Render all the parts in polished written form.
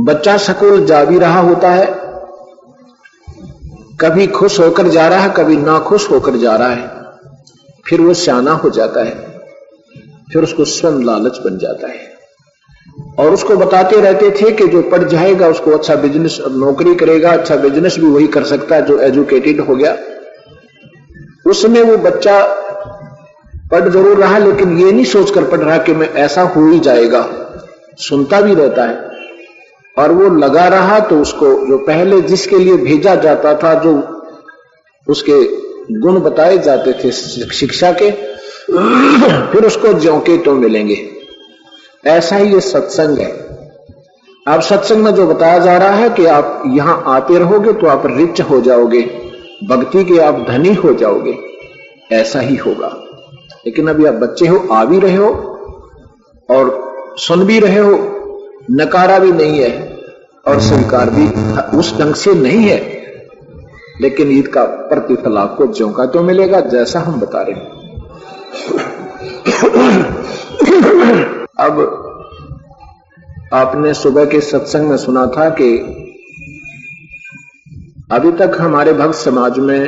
बच्चा स्कूल जा भी रहा होता है, कभी खुश होकर जा रहा है, कभी नाखुश होकर जा रहा है। फिर वो सियाना हो जाता है, फिर उसको स्वयं लालच बन जाता है। और उसको बताते रहते थे कि जो पढ़ जाएगा उसको अच्छा बिजनेस नौकरी करेगा, अच्छा बिजनेस भी वही कर सकता है जो एजुकेटेड हो गया। उसमें वो बच्चा पढ़ जरूर रहा, लेकिन ये नहीं सोचकर पढ़ रहा कि मैं ऐसा हो ही जाएगा। सुनता भी रहता है और वो लगा रहा, तो उसको जो पहले जिसके लिए भेजा जाता था, जो उसके गुण बताए जाते थे शिक्षा के, फिर उसको ज्यों के तो मिलेंगे। ऐसा ही ये सत्संग है। आप सत्संग में जो बताया जा रहा है कि आप यहां आते रहोगे तो आप रिच हो जाओगे, भक्ति के आप धनी हो जाओगे, ऐसा ही होगा। लेकिन अभी आप बच्चे हो, आ भी रहे हो और सुन भी रहे हो, नकारा भी नहीं है और स्वीकार भी उस ढंग से नहीं है, लेकिन ईद का प्रतिफल आपको ज्यों का तो मिलेगा जैसा हम बता रहे हैं। अब आपने सुबह के सत्संग में सुना था कि अभी तक हमारे भक्त समाज में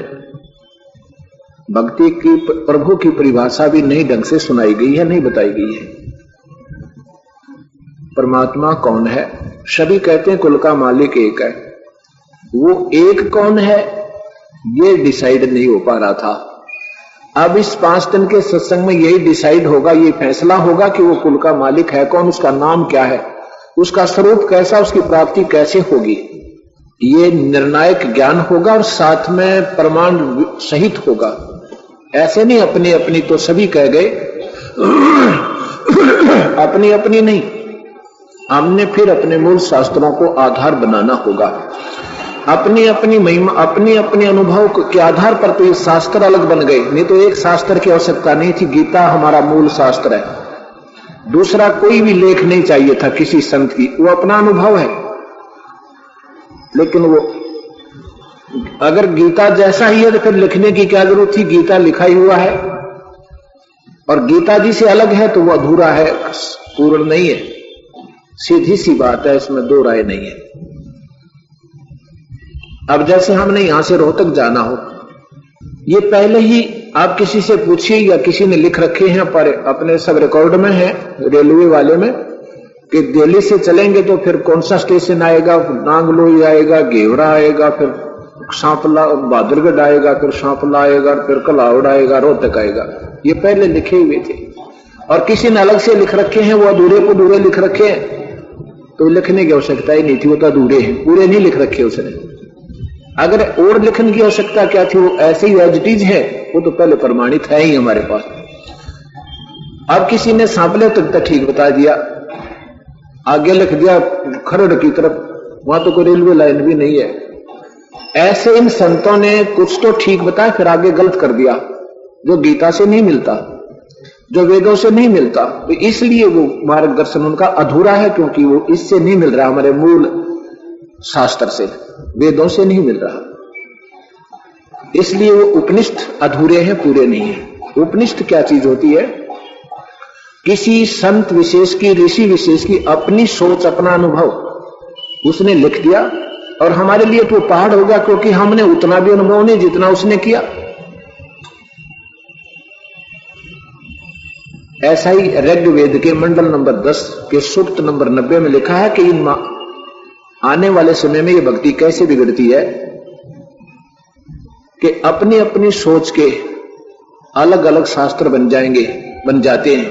भक्ति की, प्रभु की परिभाषा भी नई ढंग से सुनाई गई है, नहीं बताई गई है। परमात्मा कौन है? सभी कहते हैं कुल का मालिक एक है। वो एक कौन है ये डिसाइड नहीं हो पा रहा था। अब इस 5 दिन के सत्संग में यही डिसाइड होगा, ये फैसला होगा कि वो कुल का मालिक है कौन, उसका नाम क्या है, उसका स्वरूप कैसा, उसकी प्राप्ति कैसे होगी। ये निर्णायक ज्ञान होगा और साथ में प्रमाण सहित होगा। ऐसे नहीं अपनी अपनी तो सभी कह गए, अपनी अपनी नहीं, हमने फिर अपने मूल शास्त्रों को आधार बनाना होगा। अपनी अपनी महिमा, अपनी अपने अनुभव के आधार पर तो ये शास्त्र अलग बन गए, नहीं तो एक शास्त्र की आवश्यकता नहीं थी। गीता हमारा मूल शास्त्र है, दूसरा कोई भी लेख नहीं चाहिए था किसी संत की, वो अपना अनुभव है। लेकिन वो अगर गीता जैसा ही है तो फिर लिखने की क्या जरूरत थी? गीता लिखा ही हुआ है और गीता जी से अलग है तो वो अधूरा है, पूर्ण नहीं है। सीधी सी बात है, इसमें दो राय नहीं है। अब जैसे हमने यहां से रोहतक जाना हो, ये पहले ही आप किसी से पूछिए या किसी ने लिख रखे हैं, पर अपने सब रिकॉर्ड में है रेलवे वाले में, कि दिल्ली से चलेंगे तो फिर कौन सा स्टेशन आएगा, नांगलोई आएगा, घेवरा आएगा, फिर सांपला, बहादुरगढ़ आएगा, फिर सांपला आएगा, फिर कलाउड़ आएगा, रोहतक आएगा। ये पहले लिखे हुए थे और किसी ने अलग से लिख रखे हैं, वो अधूरे को अधूरे लिख रखे हैं, तो लिखने की आवश्यकता ही नहीं थी, वो तो अधूरे हैं, पूरे नहीं लिख रखे उसने। अगर और लिखने की आवश्यकता क्या थी, वो ऐसे ही एज इट इज है, वो तो पहले प्रमाणित है ही हमारे पास। अब किसी ने सांपले तक ठीक बता दिया, आगे लिख दिया खरड़ की तरफ, वहां तो कोई रेलवे लाइन भी नहीं है। ऐसे इन संतों ने कुछ तो ठीक बताया, फिर आगे गलत कर दिया, जो गीता से नहीं मिलता, जो वेदों से नहीं मिलता। तो इसलिए वो मार्गदर्शन उनका अधूरा है, क्योंकि वो इससे नहीं मिल रहा, हमारे मूल शास्त्र से, वेदों से नहीं मिल रहा। इसलिए वो उपनिषद अधूरे हैं, पूरे नहीं है। उपनिषद क्या चीज होती है? किसी संत विशेष की, ऋषि विशेष की अपनी सोच, अपना अनुभव उसने लिख दिया और हमारे लिए तो पहाड़ हो गया, क्योंकि हमने उतना भी अनुभव नहीं जितना उसने किया। ऐसा ही ऋग्वेद के मंडल नंबर 10 के सूक्त नंबर 90 में लिखा है कि इन आने वाले समय में ये भक्ति कैसे बिगड़ती है कि अपनी अपनी सोच के अलग अलग शास्त्र बन जाएंगे, बन जाते हैं,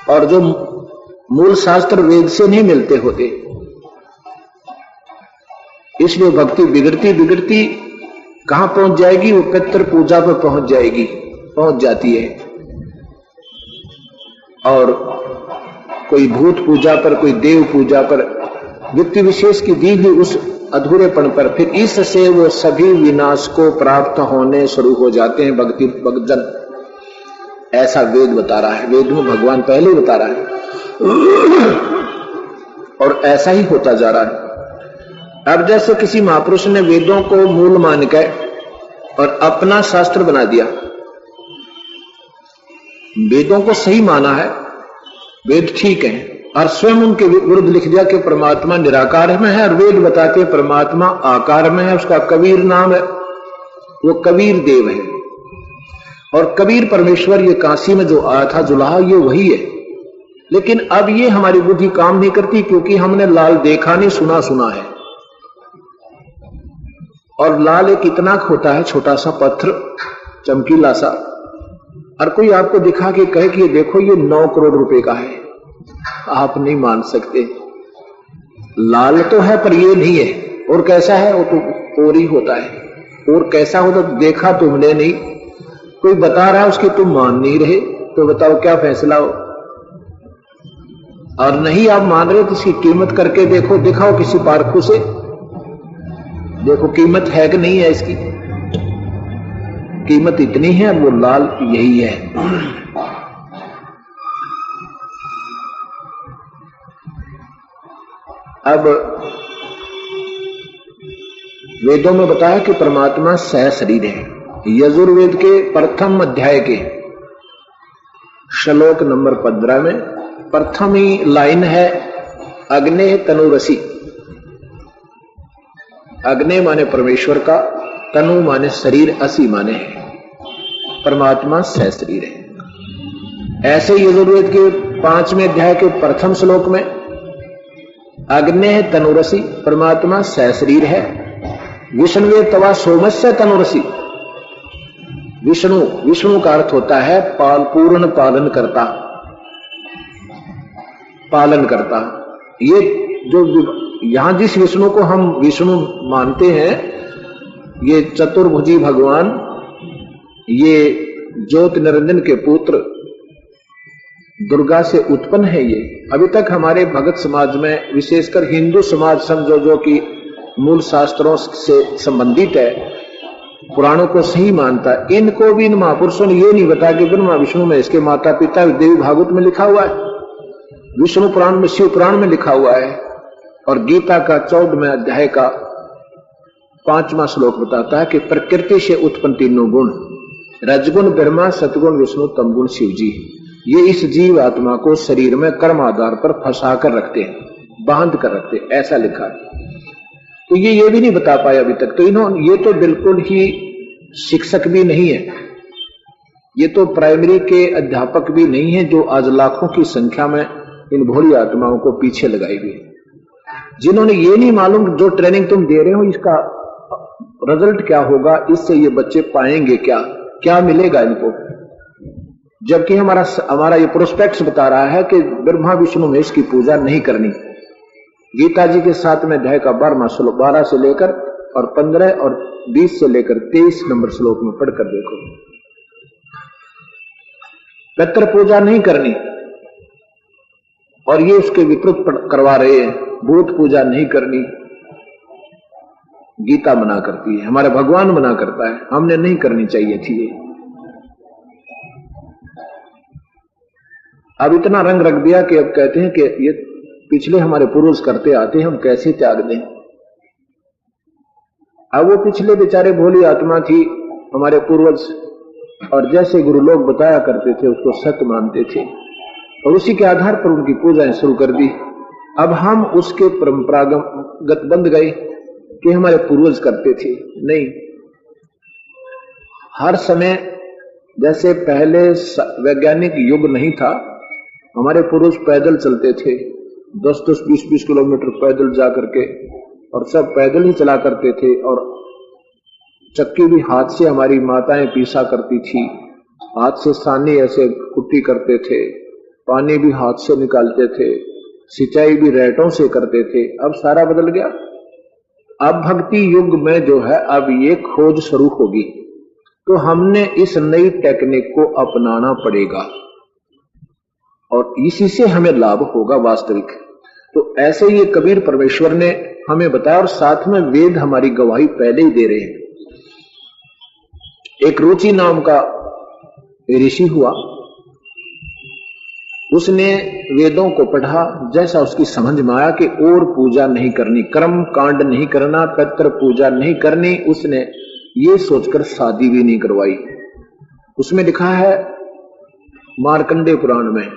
और जो मूल शास्त्र वेद से नहीं मिलते होते। इसलिए भक्ति बिगड़ती बिगड़ती कहां पहुंच जाएगी? वो पितृ पूजा पर पहुंच जाएगी, पहुंच जाती है, और कोई भूत पूजा पर, कोई देव पूजा पर, व्यक्ति विशेष की दी हुई उस अधूरेपन पर, फिर इससे वो सभी विनाश को प्राप्त होने शुरू हो जाते हैं भक्ति भक्तजन। ऐसा वेद बता रहा है, वेद में भगवान पहले ही बता रहा है, और ऐसा ही होता जा रहा है। अब जैसे किसी महापुरुष ने वेदों को मूल मानकर और अपना शास्त्र बना दिया, वेदों को सही माना है, वेद ठीक है, और स्वयं उनके विरुद्ध लिख दिया कि परमात्मा निराकार में है, और वेद बताते परमात्मा आकार में है। उसका कबीर नाम है, वो कबीर देव है। और कबीर परमेश्वर ये काशी में जो आया था जुलाहा, ये वही है। लेकिन अब ये हमारी बुद्धि काम नहीं करती, क्योंकि हमने लाल देखा नहीं, सुना सुना है। और लाल एक इतना होता है, छोटा सा पत्थर, चमकीला सा, और कोई आपको दिखा के कहे कि ये देखो ये 9 करोड़ रुपए का है, आप नहीं मान सकते। लाल तो है पर ये नहीं है। और कैसा है? वो तो और ही होता है। और कैसा होता देखा तुमने नहीं, कोई बता रहा है उसकी तुम मान नहीं रहे, तो बताओ क्या फैसला हो? और नहीं आप मान रहे तो इसकी कीमत करके देखो, दिखाओ किसी पारखू से, देखो कीमत है कि नहीं है। इसकी कीमत इतनी है, वो लाल यही है। अब वेदों में बताया कि परमात्मा सहशरीर है। यजुर्वेद के प्रथम अध्याय के श्लोक नंबर 15 में प्रथम ही लाइन है, अग्ने तनुरसी। अग्ने माने परमेश्वर का, तनु माने शरीर, असी माने परमात्मा सहशरीर है। ऐसे यजुर्वेद के 5वें अध्याय के प्रथम श्लोक में अग्ने तनुरसी, परमात्मा सहशरीर है। विष्णुवे तवा सोमस्य तनुरसी। विष्णु, विष्णु का अर्थ होता है पूर्ण पालन करता, पालन करता। ये जो यहां जिस विष्णु को हम विष्णु मानते हैं, ये चतुर्भुजी भगवान, ये ज्योति निरंजन के पुत्र दुर्गा से उत्पन्न है। ये अभी तक हमारे भगत समाज में, विशेषकर हिंदू समाज समझो, जो कि मूल शास्त्रों से संबंधित है, पुराणों को सही मानता है, इनको भी इन महापुरुषों ने ये नहीं बताया कि ब्रह्मा विष्णु में इसके माता पिता, देवी भागवत में लिखा हुआ है, विष्णु पुराण में, शिव पुराण में लिखा हुआ है। और गीता का 14वें अध्याय का 5वां श्लोक बताता है कि प्रकृति से उत्पन्न तीनों गुण, रजगुण ब्रह्मा, सतगुण विष्णु, तमगुण शिव जी, ये इस जीव आत्मा को शरीर में कर्म आधार पर फंसा कर रखते हैं, बांध कर रखते हैं, ऐसा लिखा है। तो ये भी नहीं बता पाए अभी तक। तो इन्होंने, ये तो बिल्कुल ही शिक्षक भी नहीं है, ये तो प्राइमरी के अध्यापक भी नहीं है, जो आज लाखों की संख्या में इन भोली आत्माओं को पीछे लगाई हुई, जिन्होंने ये नहीं मालूम जो ट्रेनिंग तुम दे रहे हो इसका रिजल्ट क्या होगा, इससे ये बच्चे पाएंगे क्या, क्या मिलेगा इनको। जबकि हमारा ये प्रोस्पेक्ट्स बता रहा है कि ब्रह्मा विष्णु महेश की पूजा नहीं करनी। गीता जी के 7वें अध्याय का 12वां श्लोक, 12 से लेकर और 15 और 20 से लेकर 23 नंबर श्लोक में पढ़कर देखो। पितृ पूजा नहीं करनी, और ये उसके विपरीत करवा रहे हैं। भूत पूजा नहीं करनी, गीता मना करती है, हमारे भगवान मना करता है, हमने नहीं करनी चाहिए थी ये। अब इतना रंग रख दिया कि अब कहते हैं कि ये पिछले हमारे पूर्वज करते आते हैं, हम कैसे त्याग दें। अब वो पिछले बेचारे भोली आत्मा थी हमारे पूर्वज, और जैसे गुरु लोग बताया करते थे उसको सत्य मानते थे, और उसी के आधार पर उनकी पूजाएं शुरू कर दी। अब हम उसके परंपरागत बंध गए कि हमारे पूर्वज करते थे। नहीं, हर समय जैसे पहले वैज्ञानिक युग नहीं था, हमारे पूर्वज पैदल चलते थे, 10-10, 20-20 किलोमीटर पैदल जा करके, और सब पैदल ही चला करते थे। और चक्की भी हाथ से हमारी माताएं पीसा करती थी, हाथ से सानी ऐसे कुट्टी करते थे, पानी भी हाथ से निकालते थे, सिंचाई भी रेटों से करते थे। अब सारा बदल गया। अब भक्ति युग में जो है, अब ये खोज शुरू होगी, तो हमने इस नई टेक्निक को अपनाना पड़ेगा, और इसी से हमें लाभ होगा वास्तविक। तो ऐसे ये कबीर परमेश्वर ने हमें बताया, और साथ में वेद हमारी गवाही पहले ही दे रहे हैं। एक रुचि नाम का ऋषि हुआ, उसने वेदों को पढ़ा, जैसा उसकी समझ में आया कि और पूजा नहीं करनी, कर्म कांड नहीं करना, पितृ पूजा नहीं करनी, उसने ये सोचकर शादी भी नहीं करवाई। उसमें लिखा है मार्कंडेय पुराण में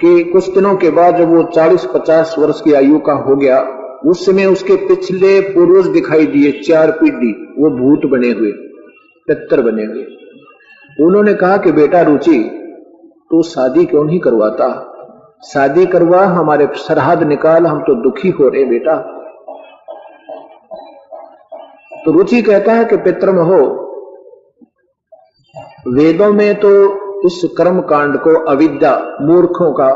कि कुछ दिनों के बाद जब वो 40-50 वर्ष की आयु का हो गया, उस समय उसके पिछले पूर्वज दिखाई दिए, 4 पीढ़ी, वो भूत बने हुए, पितर बने हुए। उन्होंने कहा कि बेटा रुचि, तू शादी क्यों नहीं करवाता, शादी करवा, हमारे सरहद निकाल, हम तो दुखी हो रहे बेटा। तो रुचि कहता है कि पितृमहो, वेदों में तो इस कर्म कांड को अविद्या, मूर्खों का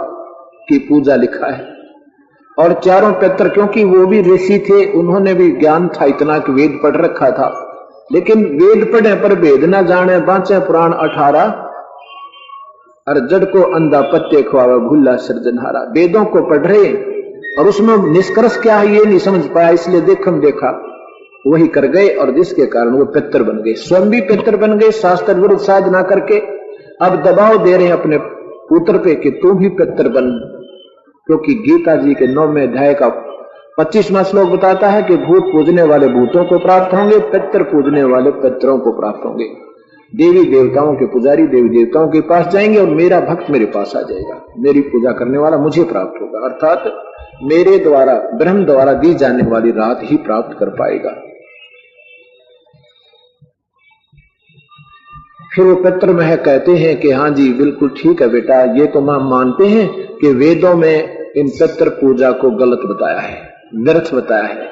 की पूजा लिखा है, और चारों पितर, क्योंकि वो भी ऋषि थे, उन्होंने भी ज्ञान था इतना कि वेद पढ़ रखा था, लेकिन वेद पढ़े पर भेद न जाने, बांचे पुराण 18, और जड़ को अंधा पत्ते खुआवा, भूला सृजनहारा। वेदों को पढ़ रहे और उसमें निष्कर्ष क्या है ये नहीं समझ पाया, इसलिए देखा वही कर गए, और जिसके कारण वो पितर बन गए, स्वयं भी पितर बन गए, शास्त्र विरुद्ध साधना करके। अब दबाव दे रहे हैं अपने पुत्र पे कि तू भी पितर बन, क्योंकि गीता जी के 9वें अध्याय का 25वां श्लोक बताता है कि भूत पूजने वाले भूतों को प्राप्त होंगे, पितर पूजने वाले पितरों को प्राप्त होंगे। देवी देवताओं के पुजारी देवी देवताओं के पास जाएंगे और मेरा भक्त मेरे पास आ जाएगा, मेरी पूजा करने वाला मुझे प्राप्त होगा, अर्थात मेरे द्वारा, ब्रह्म द्वारा दी जाने वाली रात ही प्राप्त कर पाएगा। फिर वो पितर मह कहते हैं कि हाँ जी बिल्कुल ठीक है बेटा, ये तो हम मानते हैं कि वेदों में इन पितर पूजा को गलत बताया है, व्यर्थ बताया है।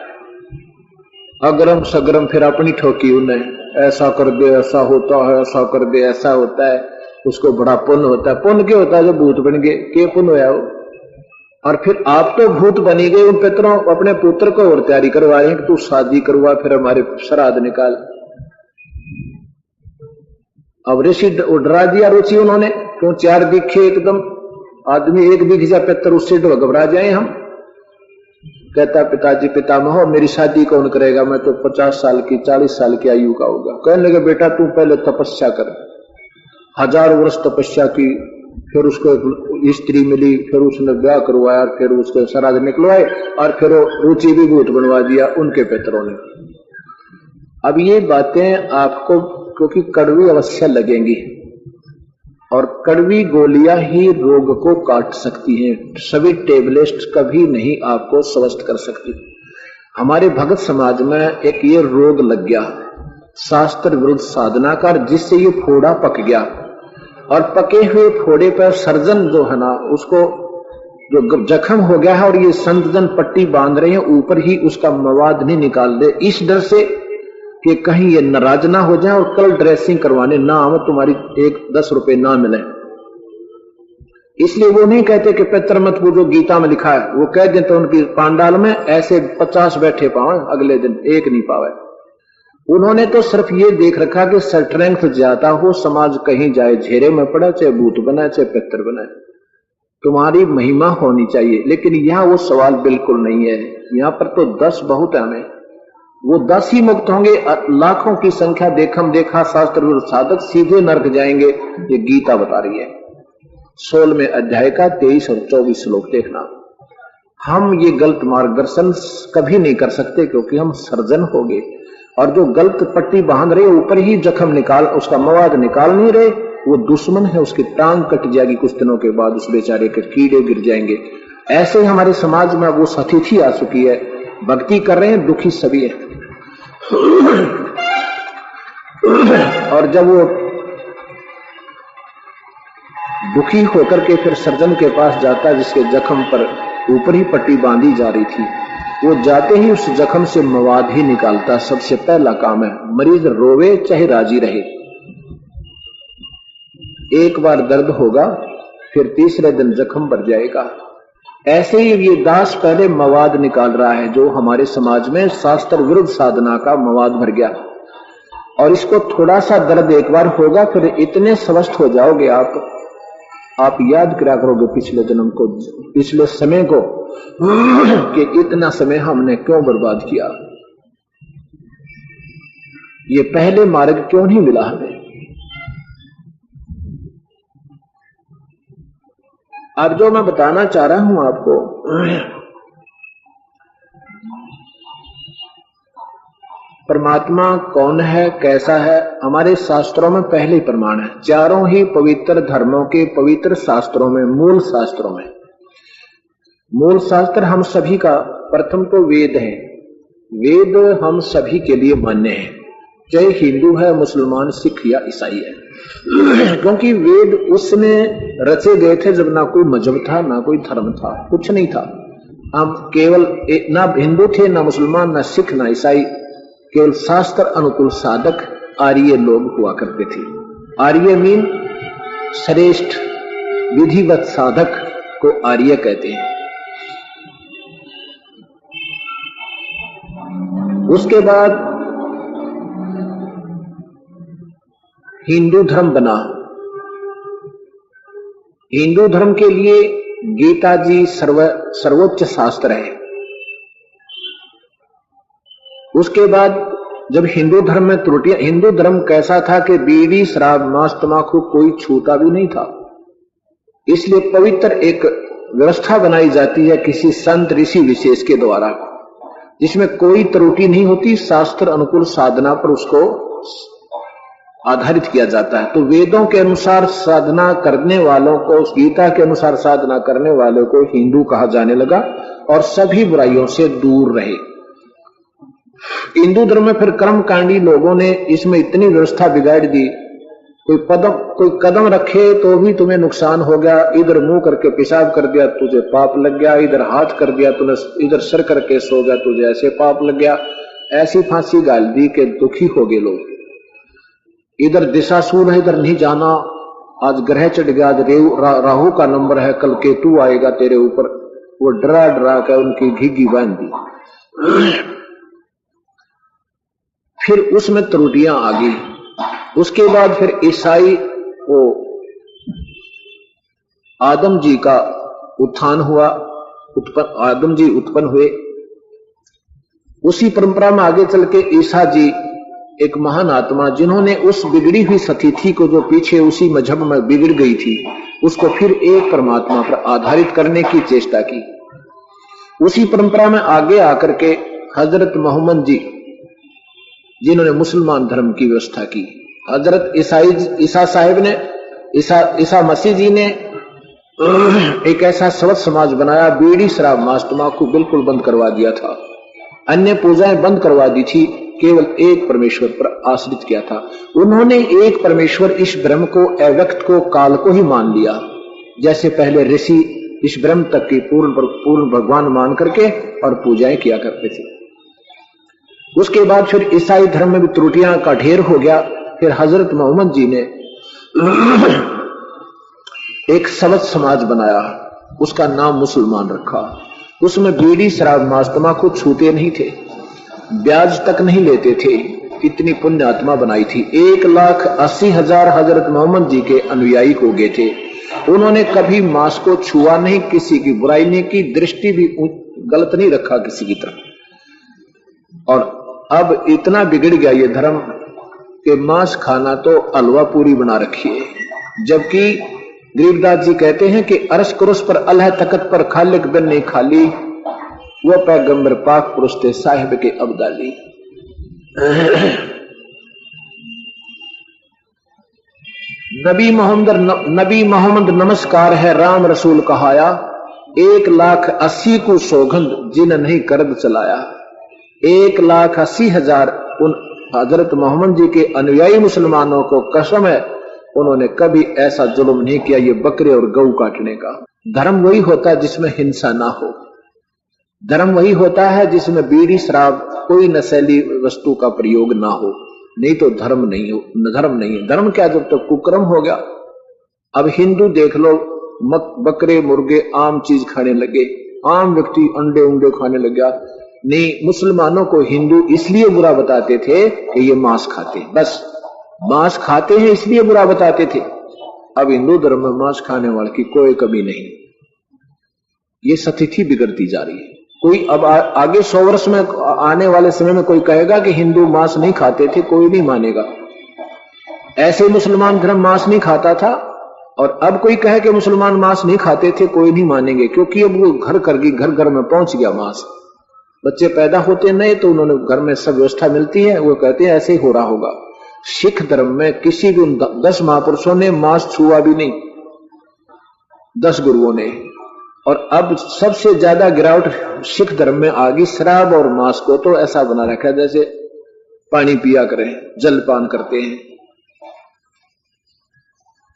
अग्रम सग्रम फिर अपनी ठोकी उन्हें, ऐसा कर दे ऐसा होता है, ऐसा कर दे ऐसा होता है, उसको बड़ा पुण्य होता है। पुण्य क्या होता है? जो भूत बन गए, क्या पुण्य होया वो? और फिर आप तो भूत बनी गए, उन पितरों अपने पुत्र को और तैयारी करवा रहे हैं कि तू शादी करवा, फिर हमारे श्राद्ध निकाल। अब ऋषि डरा दिया रुचि उन्होंने, क्यों 4 दिखे एकदम, आदमी एक दिख जा पितर, उससे घबरा जाए हम। कहता पिताजी पितामह मेरी शादी कौन करेगा, मैं तो 50 साल की 40 साल की आयु का होगा। कहने लगे बेटा तू पहले तपस्या कर, 1000 वर्ष तपस्या की, फिर उसको स्त्री मिली, फिर उसने ब्याह करवाया, फिर उसके श्राद्ध निकलवाए, और फिर रुचि भी भूत बनवा दिया उनके पितरों ने। अब ये बातें आपको क्योंकि कड़वी अवश्य लगेंगी, और कड़वी गोलियां ही रोग को काट सकती हैं, सभी टेबलेट्स कभी नहीं आपको स्वस्थ कर सकती। हमारे भगत समाज में एक ये रोग लग गया, शास्त्र विरुद्ध साधना का, जिससे ये फोड़ा पक गया, और पके हुए फोड़े पर सर्जन जो है ना, उसको जो जख्म हो गया है, और ये संत जन पट्टी बांध रहे हैं, ऊपर ही उसका मवाद नहीं निकाल दे, इस डर से कि कहीं ये नाराज ना हो जाए और कल ड्रेसिंग करवाने ना आवे, तुम्हारी 10 रुपए ना मिले। इसलिए वो नहीं कहते कि पितर मत पूजो, गीता में लिखा है, वो कह देते उनकी पांडाल में ऐसे 50 बैठे पावे, अगले दिन एक नहीं पावे। उन्होंने तो सिर्फ ये देख रखा कि स्ट्रेंथ ज्यादा हो, समाज कहीं जाए, घेरे में पड़ा, चाहे भूत बनाए चाहे पितर बनाए, तुम्हारी महिमा होनी चाहिए। लेकिन यहाँ वो सवाल बिल्कुल नहीं है, यहाँ पर तो 10 बहुत है, हमें वो 10 ही मुक्त होंगे, लाखों की संख्या देखम देखा शास्त्र विरुद्ध साधक सीधे नरक जाएंगे। ये गीता बता रही है, 16वें अध्याय का 23 और 24 श्लोक देखना। हम ये गलत मार्गदर्शन कभी नहीं कर सकते, क्योंकि हम सर्जन हो गए, और जो गलत पट्टी बांध रहे ऊपर ही जख्म निकाल, उसका मवाद निकाल नहीं रहे, वो दुश्मन है, उसकी टांग कट जाएगी, कुछ दिनों के बाद उस बेचारे के कीड़े गिर जाएंगे। ऐसे हमारे समाज में वो सतिथि आ चुकी है, भक्ति कर रहे हैं, दुखी सभी है। और जब वो दुखी होकर के फिर सर्जन के पास जाता, जिसके जख्म पर ऊपर ही पट्टी बांधी जा रही थी, वो जाते ही उस जख्म से मवाद ही निकालता। सबसे पहला काम है, मरीज रोवे चाहे राजी रहे, एक बार दर्द होगा, फिर तीसरे दिन जख्म भर जाएगा। ऐसे ही ये दास पहले मवाद निकाल रहा है, जो हमारे समाज में शास्त्र विरुद्ध साधना का मवाद भर गया, और इसको थोड़ा सा दर्द एक बार होगा, फिर इतने स्वस्थ हो जाओगे आप याद करा करोगे पिछले जन्म को, पिछले समय को, कि इतना समय हमने क्यों बर्बाद किया, ये पहले मार्ग क्यों नहीं मिला हमें। अब जो मैं बताना चाह रहा हूं आपको, परमात्मा कौन है, कैसा है, हमारे शास्त्रों में पहले ही प्रमाण है। चारों ही पवित्र धर्मों के पवित्र शास्त्रों में, मूल शास्त्रों में, मूल शास्त्र हम सभी का प्रथम तो वेद है। वेद हम सभी के लिए मान्य है, चाहे हिंदू है, मुसलमान, सिख या ईसाई है। क्योंकि वेद उसमें रचे गए थे जब ना कोई मजहब था, ना कोई धर्म था, कुछ नहीं था। हम केवल ना हिंदू थे, ना मुसलमान, ना सिख, ना ईसाई, केवल शास्त्र अनुकूल साधक आर्य लोग हुआ करते थे। आर्य मीन श्रेष्ठ विधिवत साधक को आर्य कहते हैं। उसके बाद हिंदू धर्म बना। हिंदू धर्म के लिए गीता जी सर्वोच्च शास्त्र है। उसके बाद जब हिंदू धर्म में त्रुटियां, हिंदू धर्म कैसा था कि बीड़ी, शराब, मांस, तंबाकू कोई छूता भी नहीं था, इसलिए पवित्र एक व्यवस्था बनाई जाती है किसी संत ऋषि विशेष के द्वारा, जिसमें कोई त्रुटि नहीं होती, शास्त्र अनुकूल साधना पर उसको आधारित किया जाता है। तो वेदों के अनुसार साधना करने वालों को, गीता के अनुसार साधना करने वालों को हिंदू कहा जाने लगा और सभी बुराइयों से दूर रहे। हिंदू धर्म में फिर कर्मकांडी लोगों ने इसमें इतनी व्यवस्था बिगाड़ दी, कोई कदम रखे तो भी तुम्हें नुकसान हो गया, इधर मुंह करके पेशाब कर दिया तुझे पाप लग गया, इधर हाथ कर दिया तूने, इधर सर करके सो गया तुझे ऐसे पाप लग गया। ऐसी फांसी गाल दी कि दुखी हो गए लोग। इधर दिशाशूल है, इधर नहीं जाना, आज ग्रह चढ़ गया, आज राहु का नंबर है, कल केतु आएगा तेरे ऊपर। वो डरा डरा कर उनकी घिघी बांध दी। फिर उसमें त्रुटियां आ गई। उसके बाद फिर ईसाई वो आदम जी का उत्थान हुआ, आदम जी उत्पन्न हुए। उसी परंपरा में आगे चल के ईसा जी एक महान आत्मा, जिन्होंने उस बिगड़ी हुई सतीथि को जो पीछे उसी मजहब में बिगड़ गई थी, उसको फिर एक परमात्मा पर आधारित करने की चेष्टा की। उसी परंपरा में आगे आकर के हजरत मोहम्मद जी, जिन्होंने मुसलमान धर्म की व्यवस्था की। हजरत ईसा साहिब ने, ईसा मसीह जी ने एक ऐसा स्वच्छ समाज बनाया, बीड़ी, शराब, मांस, तंबाकू बिल्कुल बंद करवा दिया था, अन्य पूजाएं बंद करवा दी थी, केवल एक परमेश्वर पर आश्रित किया था। उन्होंने एक परमेश्वर, इस ब्रह्म को, अव्यक्त को, काल को ही मान लिया। जैसे पहले ऋषि इस ब्रह्म तक की पूर्ण भगवान मान करके और पूजाएं किया करते थे। उसके बाद फिर ईसाई धर्म में भी त्रुटियां का ढेर हो गया। फिर हजरत मोहम्मद जी ने एक स्वच्छ समाज बनाया, उसका नाम मुसलमान रखा। उसमें बीड़ी, शराब, मांस, तंबाकू छूते नहीं थे, ब्याज तक नहीं लेते थे। इतनी पुण्य आत्मा बनाई थी। 1,80,000 हजरत मोहम्मद जी के अनुयायी हो गए थे। उन्होंने कभी मांस को छुआ नहीं, किसी की बुराई नहीं की, दृष्टि भी गलत नहीं रखा किसी की तरफ। और अब इतना बिगड़ गया ये धर्म कि मांस खाना तो हलवा पूरी बना रखी है। जबकि गरीबदास जी कहते हैं कि अरश कुरुस पर अल्लाह तकत पर खालिक बिन नहीं खाली, वह पैगंबर पाक पुरुष थे साहिब के अब्दाली। नबी मोहम्मद नमस्कार है, राम रसूल कहाया, 1,80,000 को सौगंध जिन नहीं करद चलाया। 1,80,000 उन हजरत मोहम्मद जी के अनुयायी मुसलमानों को कसम है, उन्होंने कभी ऐसा जुल्म नहीं किया ये बकरे और गऊ काटने का। धर्म वही होता है जिसमें हिंसा ना हो। धर्म वही होता है जिसमें बीड़ी, शराब, कोई नशीली वस्तु का प्रयोग ना हो, नहीं तो धर्म नहीं हो। धर्म नहीं है। धर्म क्या, जब तक कुकर्म हो गया। अब हिंदू देख लो, बकरे, मुर्गे, आम चीज खाने लगे, आम व्यक्ति अंडे उंडे खाने लग गया। नहीं, मुसलमानों को हिंदू इसलिए बुरा बताते थे कि ये मांस खाते हैं, बस मांस खाते हैं इसलिए बुरा बताते थे। अब हिंदू धर्म में मांस खाने वाले की कोई कमी नहीं। ये स्थिति बिगड़ती जा रही है। कोई अब आगे 100 वर्ष में, आने वाले समय में कोई कहेगा कि हिंदू मांस नहीं खाते थे, कोई नहीं मानेगा। ऐसे मुसलमान धर्म मांस नहीं खाता था, और अब कोई कहे कि मुसलमान मांस नहीं खाते थे, कोई नहीं मानेंगे, क्योंकि अब वो घर घर में पहुंच गया मांस। बच्चे पैदा होते नहीं तो उन्होंने घर में सब व्यवस्था मिलती है, वो कहते हैं ऐसे ही हो रहा होगा। सिख धर्म में किसी भी 10 महापुरुषों ने मांस छुआ भी नहीं, 10 गुरुओं ने। और अब सबसे ज्यादा गिरावट सिख धर्म में आ गई, शराब और मांस को तो ऐसा बना रखा है जैसे पानी पिया करें, जलपान करते हैं।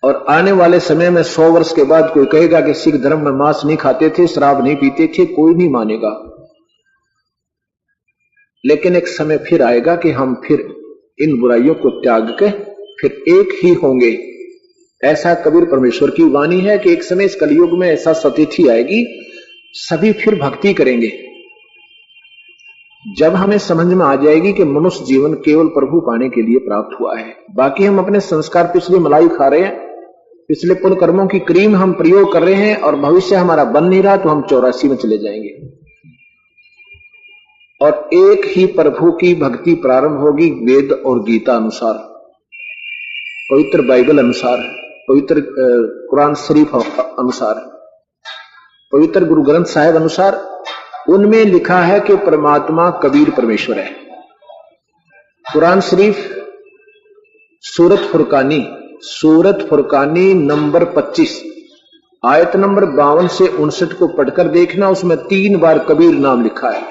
और आने वाले समय में 100 वर्ष के बाद कोई कहेगा कि सिख धर्म में मांस नहीं खाते थे, शराब नहीं पीते थे, कोई नहीं मानेगा। लेकिन एक समय फिर आएगा कि हम फिर इन बुराइयों को त्याग के फिर एक ही होंगे। ऐसा कबीर परमेश्वर की वाणी है कि एक समय इस कलयुग में ऐसा सतिथि आएगी, सभी फिर भक्ति करेंगे। जब हमें समझ में आ जाएगी कि मनुष्य जीवन केवल प्रभु पाने के लिए प्राप्त हुआ है, बाकी हम अपने संस्कार पिछली मलाई खा रहे हैं, पिछले पुण्य कर्मों की क्रीम हम प्रयोग कर रहे हैं और भविष्य हमारा बन नहीं रहा, तो हम 84 में चले जाएंगे। और एक ही प्रभु की भक्ति प्रारंभ होगी वेद और गीता अनुसार, पवित्र बाइबल अनुसार, पवित्र कुरान शरीफ अनुसार, पवित्र गुरु ग्रंथ साहिब अनुसार। उनमें लिखा है कि परमात्मा कबीर परमेश्वर है। कुरान शरीफ सूरत फुरकानी नंबर 25 आयत नंबर 52 से 59 को पढ़कर देखना, उसमें 3 बार कबीर नाम लिखा है।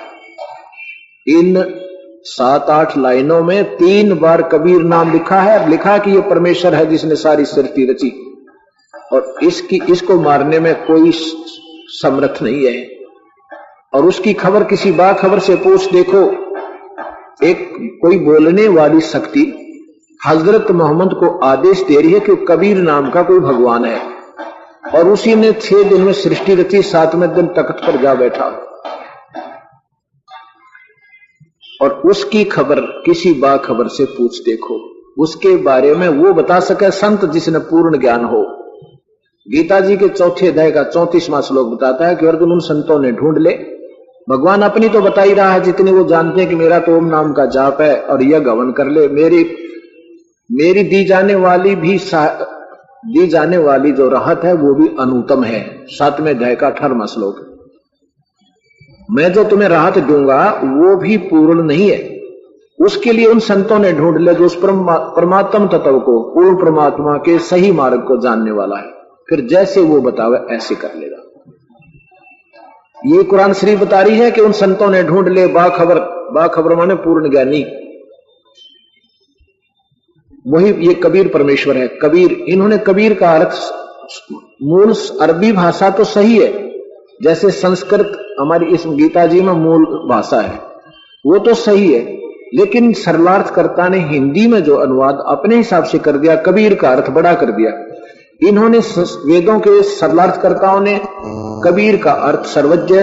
इन 7-8 लाइनों में 3 बार कबीर नाम लिखा है। लिखा कि ये परमेश्वर है जिसने सारी सृष्टि रची और इसको मारने में कोई समर्थ नहीं है। और उसकी खबर किसी बाखबर से पूछ देखो। एक कोई बोलने वाली शक्ति हजरत मोहम्मद को आदेश दे रही है कि कबीर नाम का कोई भगवान है और उसी ने 6 दिन में सृष्टि रची, 7वें दिन तख्त पर जा बैठा। और उसकी खबर किसी बाखबर से पूछ देखो, उसके बारे में वो बता सके संत जिसने पूर्ण ज्ञान हो। गीता जी के 4 अध्याय का 34वां श्लोक बताता है कि अर्जुन उन संतों ने ढूंढ ले। भगवान अपनी तो बता ही रहा है, जितने वो जानते हैं कि मेरा तो ओम नाम का जाप है और यह गवन कर ले। मेरी दी जाने वाली जो राहत है वो भी अनुत्तम है। 7वें अध्याय का 18वां श्लोक। मैं जो तुम्हें राहत दूंगा वो भी पूर्ण नहीं है। उसके लिए उन संतों ने ढूंढ ले जो उस परमात्म तत्व को, पूर्ण परमात्मा के सही मार्ग को जानने वाला है, फिर जैसे वो बतावे ऐसे कर लेगा। ये कुरान शरीफ बता रही है कि उन संतों ने ढूंढ ले। बाखबर माने पूर्ण ज्ञानी, वही ये कबीर परमेश्वर है। कबीर, इन्होंने कबीर का अर्थ मूल अरबी भाषा तो सही है, जैसे संस्कृत हमारी इस गीता जी में मूल भाषा है वो तो सही है, लेकिन सरलार्थकर्ता ने हिंदी में जो अनुवाद अपने हिसाब से कर दिया, कबीर का अर्थ बड़ा कर दिया। इन्होंने वेदों के सरलार्थकर्ताओं ने कबीर का अर्थ सर्वज्ञ,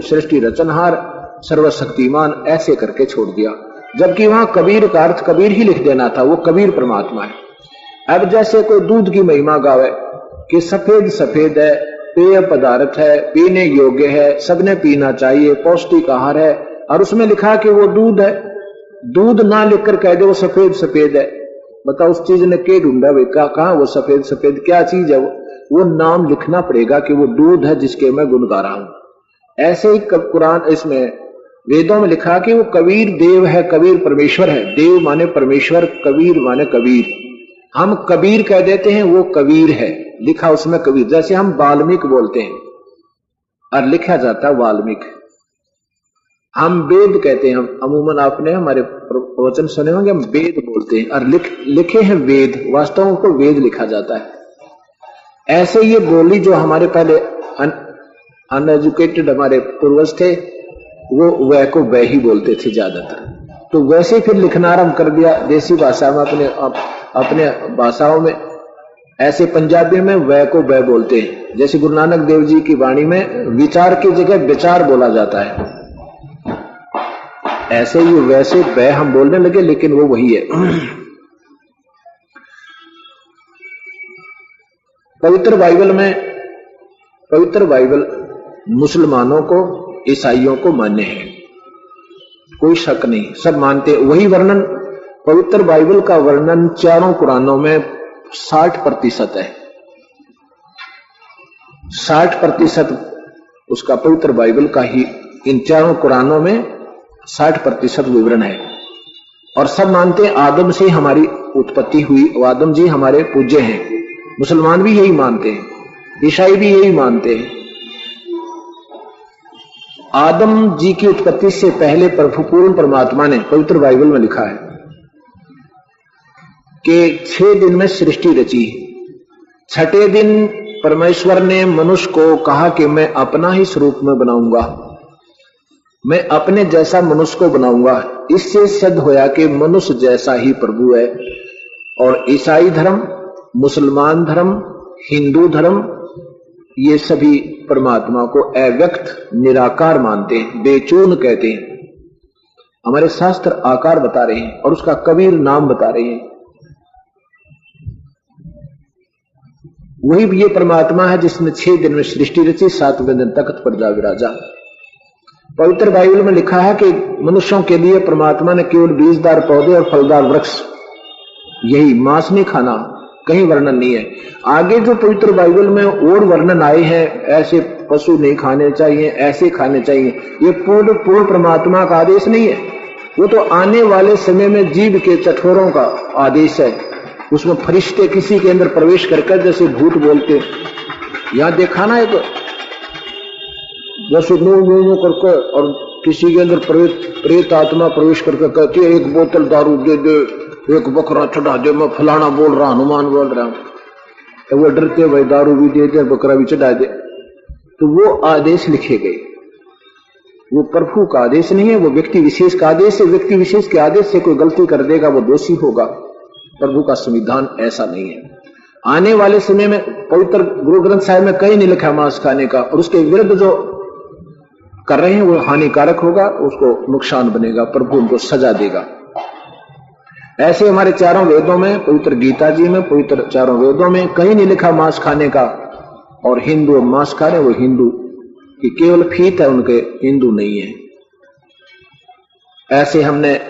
सृष्टि रचनहार, सर्वशक्तिमान ऐसे करके छोड़ दिया, जबकि वहां कबीर का अर्थ कबीर ही लिख देना था। वो कबीर परमात्मा है। अब जैसे कोई दूध की महिमा गावे कि सफेद सफेद है, पेय पदार्थ है, पीने योग्य है, सबने पीना चाहिए, पौष्टिक आहार है, और उसमें लिखा कि वो दूध है। दूध ना लिखकर कह दे वो सफेद सफेद है, बताओ उस चीज ने के ढूंढा वे कहा वो सफेद सफेद क्या चीज है? वो नाम लिखना पड़ेगा कि वो दूध है जिसके मैं गुण गा रहा हूं। ऐसे ही कुरान इसमें वेदों में लिखा कि वो कबीर देव है, कबीर परमेश्वर है। देव माने परमेश्वर, कबीर माने कबीर। हम कबीर कह देते हैं, वो कबीर है, लिखा उसमें कबीर। जैसे हम वाल्मीकि बोलते हैं और लिखा जाता है वाल्मीकि। हम वेद कहते हैं, हम अमूमन आपने हमारे प्रवचन सुने होंगे, हम वेद बोलते हैं और लिखे हैं वेद, वास्तव में उनको वेद लिखा जाता है। ऐसे ये बोली जो हमारे पहले अनएजुकेटेड हमारे पूर्वज थे वो वह को वह ही बोलते थे ज्यादातर, तो वैसे फिर लिखना आरंभ कर दिया देसी भाषा में, अपने भाषाओं में। ऐसे पंजाबी में वह को वह बोलते हैं, जैसे गुरु नानक देव जी की वाणी में विचार की जगह विचार बोला जाता है। ऐसे ही वैसे वह हम बोलने लगे, लेकिन वो वही है। पवित्र बाइबल मुसलमानों को, ईसाइयों को मान्य है, कोई शक नहीं, सब मानते। वही वर्णन, पवित्र बाइबल का वर्णन चारों कुरानों में 60% है। 60% उसका पवित्र बाइबल का ही इन चारों कुरानों में 60% विवरण है और सब मानते हैं आदम से हमारी उत्पत्ति हुई, आदम जी हमारे पूज्य हैं। मुसलमान भी यही मानते हैं, ईसाई भी यही मानते हैं। आदम जी की उत्पत्ति से पहले प्रभु पूर्ण परमात्मा ने पवित्र बाइबल में लिखा है कि 6 दिन में सृष्टि रची। 6ठे दिन परमेश्वर ने मनुष्य को कहा कि मैं अपना ही स्वरूप में बनाऊंगा, मैं अपने जैसा मनुष्य को बनाऊंगा। इससे सिद्ध होया कि मनुष्य जैसा ही प्रभु है। और ईसाई धर्म, मुसलमान धर्म, हिंदू धर्म, ये सभी परमात्मा को अव्यक्त निराकार मानते हैं, बेचून कहते हैं। हमारे शास्त्र आकार बता रहे हैं और उसका कबीर नाम बता रहे हैं। वही ये परमात्मा है जिसने 6 दिन में सृष्टि रची, 7वें दिन तख्त पर जा विराजा। पवित्र बाइबल में लिखा है कि मनुष्यों के लिए परमात्मा ने केवल बीजदार पौधे और फलदार वृक्ष, यही, मांस नहीं खाना, कहीं वर्णन नहीं है। आगे जो पवित्र बाइबल में और वर्णन आए हैं, ऐसे पशु नहीं खाने चाहिए, ऐसे खाने चाहिए, ये पूर्ण परमात्मा का आदेश नहीं है। वो तो आने वाले समय में जीव के चठोरों का आदेश है। उसमें फरिश्ते किसी के अंदर प्रवेश करके जैसे भूत बोलते, यहां देखा ना, एक जैसे नो करके और किसी के अंदर प्रेत आत्मा प्रवेश करके कहती है एक बोतल दारू दे दे, एक बकरा चढ़ा दे, मैं फलाना बोल रहा, हनुमान बोल रहा हूं, तो वो डरते भाई दारू भी दे दे, बकरा भी चढ़ा दे। तो वो आदेश लिखे गए, वो प्रभु का आदेश नहीं है, वो व्यक्ति विशेष का आदेश है। व्यक्ति विशेष के आदेश से कोई गलती कर देगा वो दोषी होगा। प्रभु का संविधान ऐसा नहीं है। आने वाले समय में पवित्र गुरु ग्रंथ साहिब में कहीं नहीं लिखा मांस खाने का, और उसके विरुद्ध जो कर रहे हैं वो हानिकारक होगा, उसको नुकसान बनेगा, प्रभु उनको सजा देगा। ऐसे हमारे चारों वेदों में, पवित्र गीता जी में, पवित्र चारों वेदों में कहीं नहीं लिखा मांस खाने का। और हिंदू मांस खा रहे, वो हिंदू की केवल फीत है, उनके हिंदू नहीं है। ऐसे हमने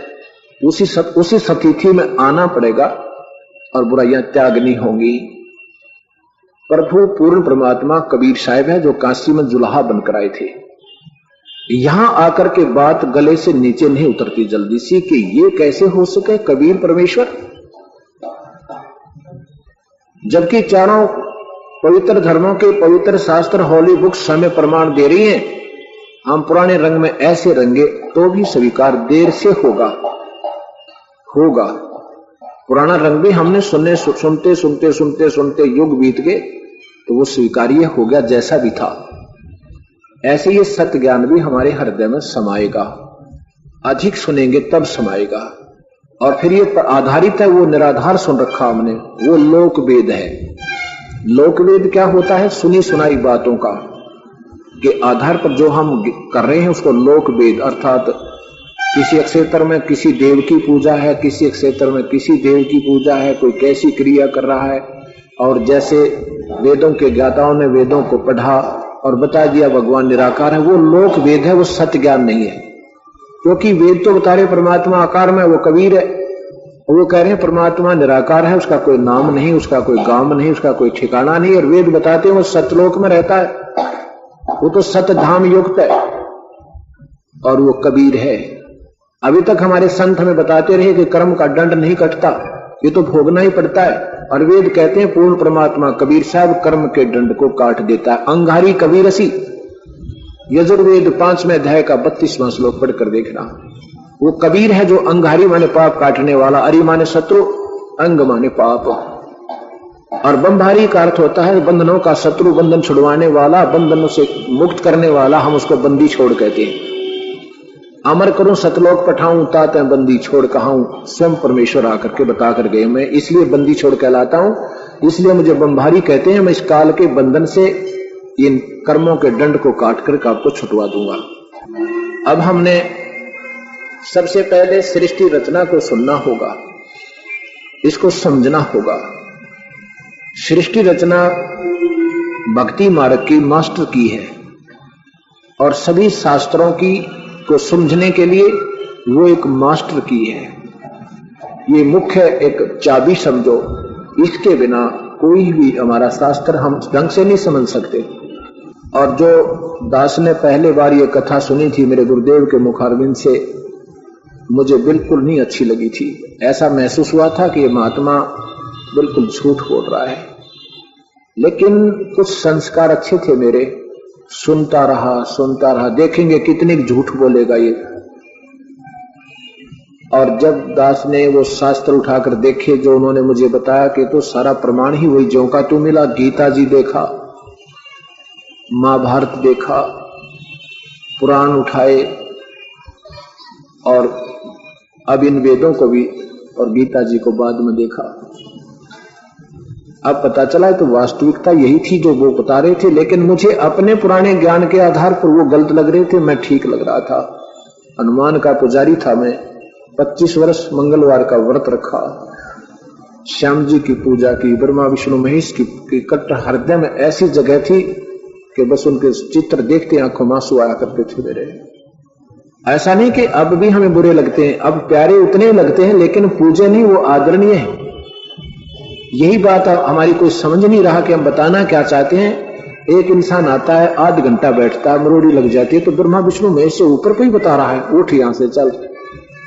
उसी सतिथि में आना पड़ेगा और बुराइयां त्यागनी होंगी। प्रभु पूर्ण परमात्मा कबीर साहब है जो काशी में जुलाहा बनकर आए थे। यहां आकर के बात गले से नीचे नहीं उतरती जल्दी सी कि ये कैसे हो सके कबीर परमेश्वर, जबकि चारों पवित्र धर्मों के पवित्र शास्त्र होली बुक्स हमें प्रमाण दे रही हैं। हम पुराने रंग में ऐसे रंगे तो भी स्वीकार देर से होगा। पुराना रंग भी हमने सुनते युग बीत गए तो वो स्वीकार्य हो गया जैसा भी था। ऐसे ये सत्य ज्ञान भी हमारे हृदय में समाएगा, अधिक सुनेंगे तब समाएगा। और फिर ये आधारित है, वो निराधार सुन रखा हमने, वो लोक वेद है। लोक वेद क्या होता है? सुनी सुनाई बातों का के आधार पर जो हम कर रहे हैं उसको लोक वेद, अर्थात किसी क्षेत्र में किसी देव की पूजा है, किसी क्षेत्र में किसी देव की पूजा है, कोई कैसी क्रिया कर रहा है। और जैसे वेदों के ज्ञाताओं ने वेदों को पढ़ा और बता दिया भगवान निराकार है, वो लोक वेद है, वो सत्य ज्ञान नहीं है। क्योंकि वेद तो बता रहे परमात्मा आकार में, वो कबीर है, वो कह रहे हैं परमात्मा निराकार है, उसका कोई नाम नहीं, उसका कोई गांव नहीं, उसका कोई ठिकाना नहीं। और वेद बताते हैं वो सतलोक में रहता है, वो तो सत धाम युक्त है और वो कबीर है। अभी तक हमारे संत हमें बताते रहे कि कर्म का दंड नहीं कटता, ये तो भोगना ही पड़ता है। और वेद कहते हैं पूर्ण परमात्मा कबीर साहब कर्म के दंड को काट देता है। अंगारी कबीरसी, यजुर्वेद 5वें अध्याय का 32वां श्लोक पढ़कर देखना। वो कबीर है जो अंगारी माने पाप काटने वाला, अरि माने शत्रु, अंग माने पाप। और बंधारी का अर्थ होता है बंधनों का शत्रु, बंधन छुड़वाने वाला, बंधनों से मुक्त करने वाला, हम उसको बंदी छोड़ कहते हैं। अमर करूं सतलोक पठाऊं, तात बंदी छोड़ कहाऊं, स्वयं परमेश्वर आकर के बता कर गए। मैं इसलिए बंदी छोड़ कहलाता हूं, इसलिए मुझे बंभारी कहते हैं। मैं इस काल के बंधन से, इन कर्मों के दंड को काट कर आपको छुटवा दूंगा। अब हमने सबसे पहले सृष्टि रचना को सुनना होगा, इसको समझना होगा। सृष्टि रचना भक्ति मार्ग की मास्टर की है और सभी शास्त्रों की को समझने के लिए वो एक मास्टर की है। ये मुख्य एक चाबी समझो, इसके बिना कोई भी हमारा शास्त्र हम ढंग से नहीं समझ सकते। और जो दास ने पहले बार ये कथा सुनी थी मेरे गुरुदेव के मुखारविंद से, मुझे बिल्कुल नहीं अच्छी लगी थी। ऐसा महसूस हुआ था कि ये महात्मा बिल्कुल झूठ बोल रहा है। लेकिन कुछ संस्कार अच्छे थे मेरे, सुनता रहा, देखेंगे कितनी झूठ बोलेगा ये। और जब दास ने वो शास्त्र उठाकर देखे जो उन्होंने मुझे बताया कि तो सारा प्रमाण ही वही ज्यों का तू मिला। गीता जी देखा, महाभारत देखा, पुराण उठाए, और अब इन वेदों को भी और गीता जी को बाद में देखा। अब पता चला तो वास्तविकता यही थी जो वो बता रहे थे, लेकिन मुझे अपने पुराने ज्ञान के आधार पर वो गलत लग रहे थे, मैं ठीक लग रहा था। हनुमान का पुजारी था मैं, 25 वर्ष मंगलवार का व्रत रखा, श्याम जी की पूजा की, ब्रह्मा विष्णु महेश की कट्ट हृदय में ऐसी जगह थी कि बस उनके चित्र देखते आंखों में आंसू आया करते थे मेरे। ऐसा नहीं कि अब भी हमें बुरे लगते हैं, अब प्यारे उतने लगते हैं, लेकिन पूजे नहीं, वो आदरणीय है। यही बात हमारी कोई समझ नहीं रहा कि हम बताना क्या चाहते हैं। एक इंसान आता है, आध घंटा बैठता है, मरोड़ी लग जाती है, तो ब्रह्मा विष्णु महेश से ऊपर कोई बता रहा है, उठ यहां से चल।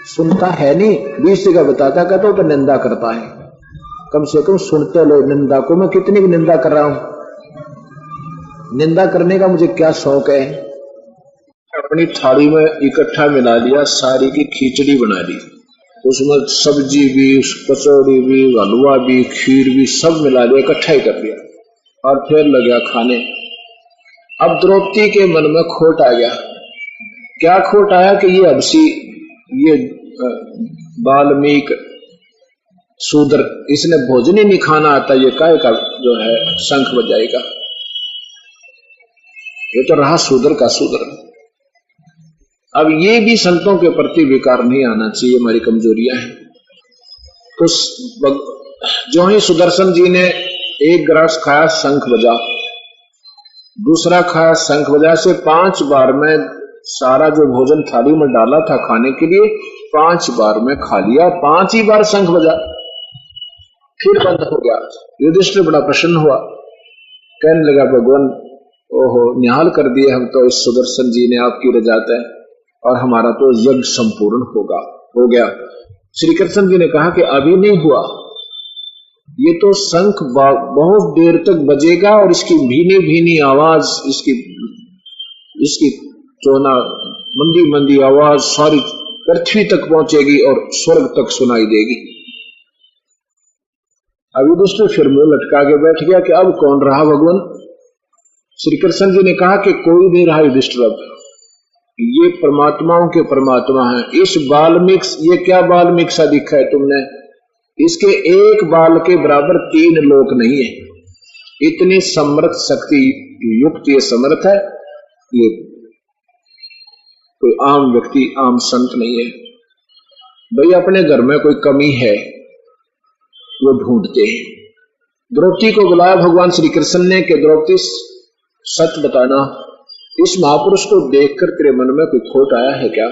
सुनता है नहीं, 20 जगह बताता, कहता हूं तो निंदा करता है। कम से कम सुनते लो निंदा को। मैं कितनी भी निंदा कर रहा हूं, निंदा करने का मुझे क्या शौक है। अपनी थाली में इकट्ठा मिला लिया, सारी की खिचड़ी बना ली, उसमें सब्जी भी, कचौड़ी भी, हलवा भी, खीर भी, सब मिला लिया, इकट्ठा ही कर लिया, और फिर लग गया खाने। अब द्रौपदी के मन में खोट आ गया। क्या खोट आया कि ये अबसी, ये वाल्मीकि शूद्र, इसने भोजन ही नहीं खाना आता, ये काय का जो है शंख बजाएगा। ये तो रहा शूद्र का शूद्र। अब ये भी संतों के प्रति विकार नहीं आना चाहिए, हमारी कमजोरियां हैं। तो जो ही सुदर्शन जी ने एक ग्रास खाया, शंख बजा, दूसरा खाया, शंख बजा, से 5 बार में सारा जो भोजन थाली में डाला था खाने के लिए, 5 बार में खा लिया, 5 ही बार शंख बजा, फिर बंद हो गया। युधिष्ठिर बड़ा प्रसन्न हुआ, कहने लगा भगवान, ओहो, निहाल कर दिए हम तो इस सुदर्शन जी ने, आपकी रजात है, और हमारा तो यज्ञ संपूर्ण हो गया। श्री कृष्ण जी ने कहा कि अभी नहीं हुआ, ये तो शंख बहुत देर तक बजेगा, और इसकी भीनी भीनी आवाज, इसकी चोना मंदी मंदी आवाज सारी पृथ्वी तक पहुंचेगी और स्वर्ग तक सुनाई देगी। अब युधिष्ठिर फिर मुंह लटका के बैठ गया कि अब कौन रहा भगवान। श्री कृष्ण जी ने कहा कि कोई नहीं रहा युधिष्ठिर, अब ये परमात्माओं के परमात्मा हैं। इस वाल्मीकि, ये क्या वाल्मीकि सा दिखा है तुमने, इसके एक बाल के बराबर 3 लोक नहीं है। इतनी समर्थ शक्ति युक्त ये समर्थ है, ये कोई आम व्यक्ति, आम संत नहीं है। भाई अपने घर में कोई कमी है वो ढूंढते हैं। द्रौपदी को बुलाया भगवान श्री कृष्ण ने कि द्रौपदी सच बताना, इस महापुरुष को देखकर तेरे मन में कोई खोट आया है क्या?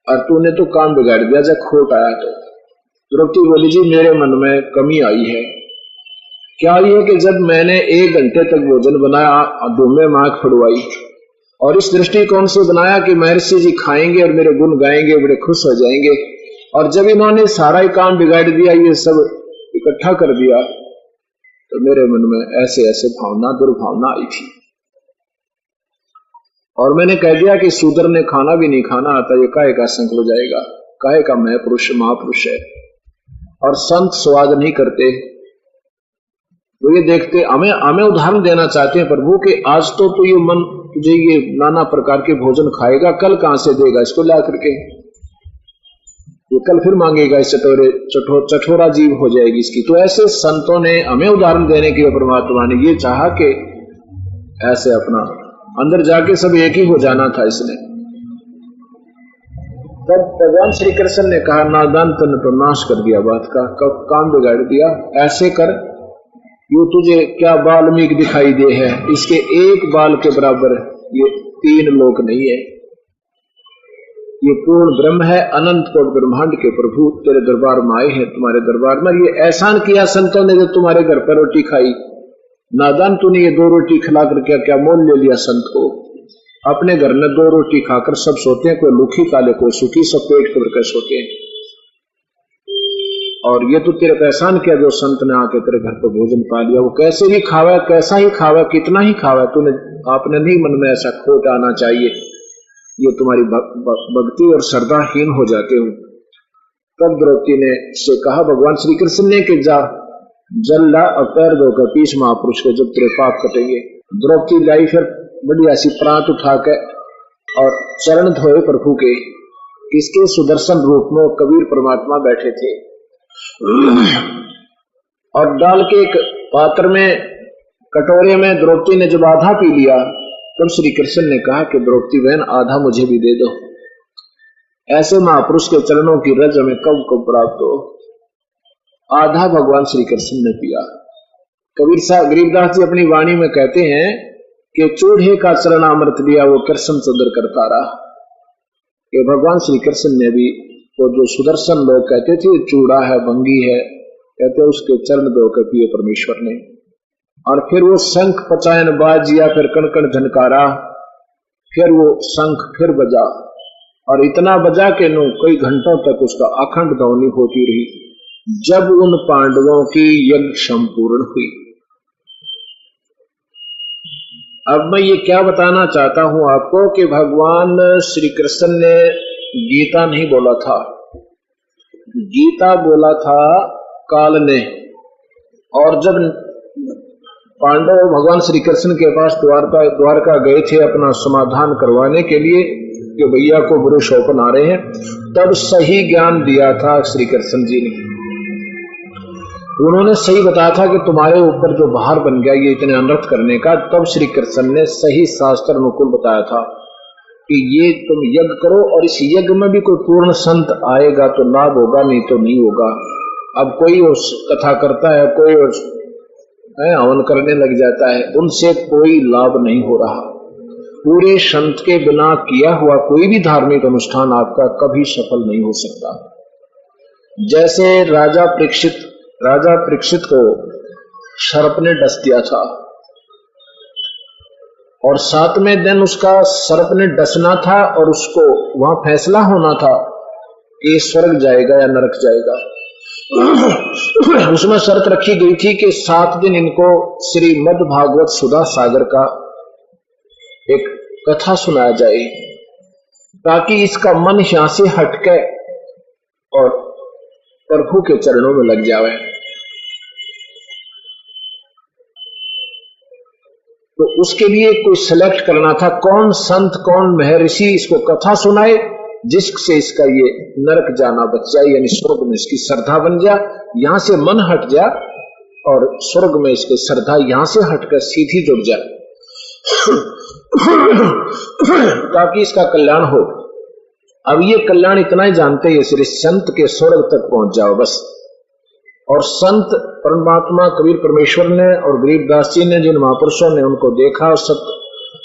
और तूने तो काम बिगाड़ दिया जब खोट आया तो। द्रौपदी बोली, जी मेरे मन में कमी आई है। क्या आई है कि जब मैंने 1 घंटे तक भोजन बनाया, धूमे मांग फड़वाई, और इस दृष्टिकोण से बनाया कि महर्षि जी खाएंगे और मेरे गुण गाएंगे, बड़े खुश हो जाएंगे, और जब इन्होंने सारा ही काम बिगाड़ दिया, ये सब इकट्ठा कर दिया, तो मेरे मन में ऐसे ऐसे भावना, दुर्भावना आई थी। और मैंने कह दिया कि शूद्र ने खाना भी नहीं खाना आता, ये काहे का शंख बजाएगा, काहे का मैं पुरुष महापुरुष है। और संत स्वाद नहीं करते, तो ये देखते, हमें उदाहरण देना चाहते हैं प्रभु के, आज तो ये मन तुझे ये नाना प्रकार के भोजन खाएगा, कल कहां से देगा इसको ला करके, ये कल फिर मांगेगा, इस चठोरा जीव हो जाएगी इसकी। तो ऐसे संतों ने हमें उदाहरण देने के लिए परमात्मा ने ये चाहा कि ऐसे अपना अंदर जाके सब एक ही हो जाना था इसने। तब भगवान श्री कृष्ण ने कहा, नादान तूने तो नाश कर दिया बात का, काम बिगाड़ दिया, ऐसे कर, यू तुझे क्या वाल्मीकि दिखाई दे है, इसके एक बाल के बराबर ये 3 लोक नहीं है। ये पूर्ण ब्रह्म है, अनंत कोटि ब्रह्मांड के प्रभु तेरे दरबार में आए हैं, तुम्हारे दरबार में ये एहसान किया संतों ने जो तुम्हारे घर पर रोटी खाई, नादान, तूने ये 2 रोटी खिला कर क्या मोल ले लिया संत को? अपने घर में 2 रोटी खाकर सब सोते हैं, कोई लुखी काले कोई सुखी, सब पेट भर कर सोते हैं। और ये तो तेरे को एहसान किया जो संत ने आके तेरे घर पर भोजन पा लिया। वो कैसे भी खावा, कैसा ही खावा, कितना ही खावा, तूने आपने नहीं मन में ऐसा खोट आना चाहिए, ये तुम्हारी भक्ति और श्रद्धाहीन हो जाते हो। तब द्रौपदी ने से कहा भगवान श्री कृष्ण ने कि जा जल ला और पैर धोकर पीस महापुरुष को, जब तेरे पाप कटेंगे। द्रौपदी लाई फिर बड़ी ऐसी प्रांत उठा के और चरण धोए प्रभु के। इसके सुदर्शन रूप में कबीर परमात्मा बैठे थे और डाल के एक पात्र में, कटोरे में द्रौपदी ने जब आधा पी लिया, तब श्री कृष्ण ने कहा कि द्रौपदी बहन आधा मुझे भी दे दो। ऐसे महापुरुष के चरणों की रज हमें कब कब प्राप्त हो। आधा भगवान श्री कृष्ण ने पिया। कबीर साहब गरीबदास जी अपनी वाणी में कहते हैं कि चूढ़े का चरण अमृत दिया वो कृष्ण चंद्र करता रहा। कि भगवान श्री कृष्ण ने भी तो जो सुदर्शन लोग कहते थे चूड़ा है, भंगी है, कहते उसके चरण धो के पिए परमेश्वर ने। और फिर वो शंख पचायन बाज या फिर कणकण झनकारा, फिर वो शंख फिर बजा और इतना बजा के नो कई घंटों तक उसका अखंड ध्वनि होती रही, जब उन पांडवों की यज्ञ संपूर्ण हुई। अब मैं ये क्या बताना चाहता हूं आपको कि भगवान श्री कृष्ण ने गीता नहीं बोला था, गीता बोला था काल ने। और जब पांडव भगवान श्री कृष्ण के पास द्वारका गए थे अपना समाधान करवाने के लिए कि भैया को बुरे शौकन आ रहे हैं, तब सही ज्ञान दिया था श्री कृष्ण जी ने। उन्होंने सही बताया था कि तुम्हारे ऊपर जो भार बन गया ये इतने अनर्थ करने का, तब श्री कृष्ण ने सही शास्त्र अनुकूल बताया था कि ये तुम यज्ञ करो और इस यज्ञ में भी कोई पूर्ण संत आएगा तो लाभ होगा, नहीं तो नहीं होगा। अब कोई उस कथा करता है, कोई हवन करने लग जाता है, उनसे कोई लाभ नहीं हो रहा। पूरे संत के बिना किया हुआ कोई भी धार्मिक अनुष्ठान आपका कभी सफल नहीं हो सकता। जैसे राजा परीक्षित को सर्प ने डस दिया था और 7वें दिन उसका सर्प ने डसना था और उसको वहां फैसला होना था कि स्वर्ग जाएगा या नरक जाएगा। उसमें शर्त रखी गई थी कि 7 दिन इनको श्रीमद् भागवत सुधा सागर का एक कथा सुनाया जाए ताकि इसका मन यहां से हटके और प्रभु के चरणों में लग जावे। तो उसके लिए कोई सिलेक्ट करना था, कौन संत कौन महर्षि इसको कथा सुनाए जिससे इसका ये नरक जाना बच जाए, यानी स्वर्ग में इसकी श्रद्धा बन जा, यहां से मन हट जा और स्वर्ग में इसकी श्रद्धा यहां से हटकर सीधी जुड़ जाए ताकि इसका कल्याण हो। अब ये कल्याण इतना ही जानते हैं, श्री संत के स्वर्ग तक पहुंच जाओ बस। और संत परमात्मा कबीर परमेश्वर ने और गरीबदास जी ने, जिन महापुरुषों ने उनको देखा और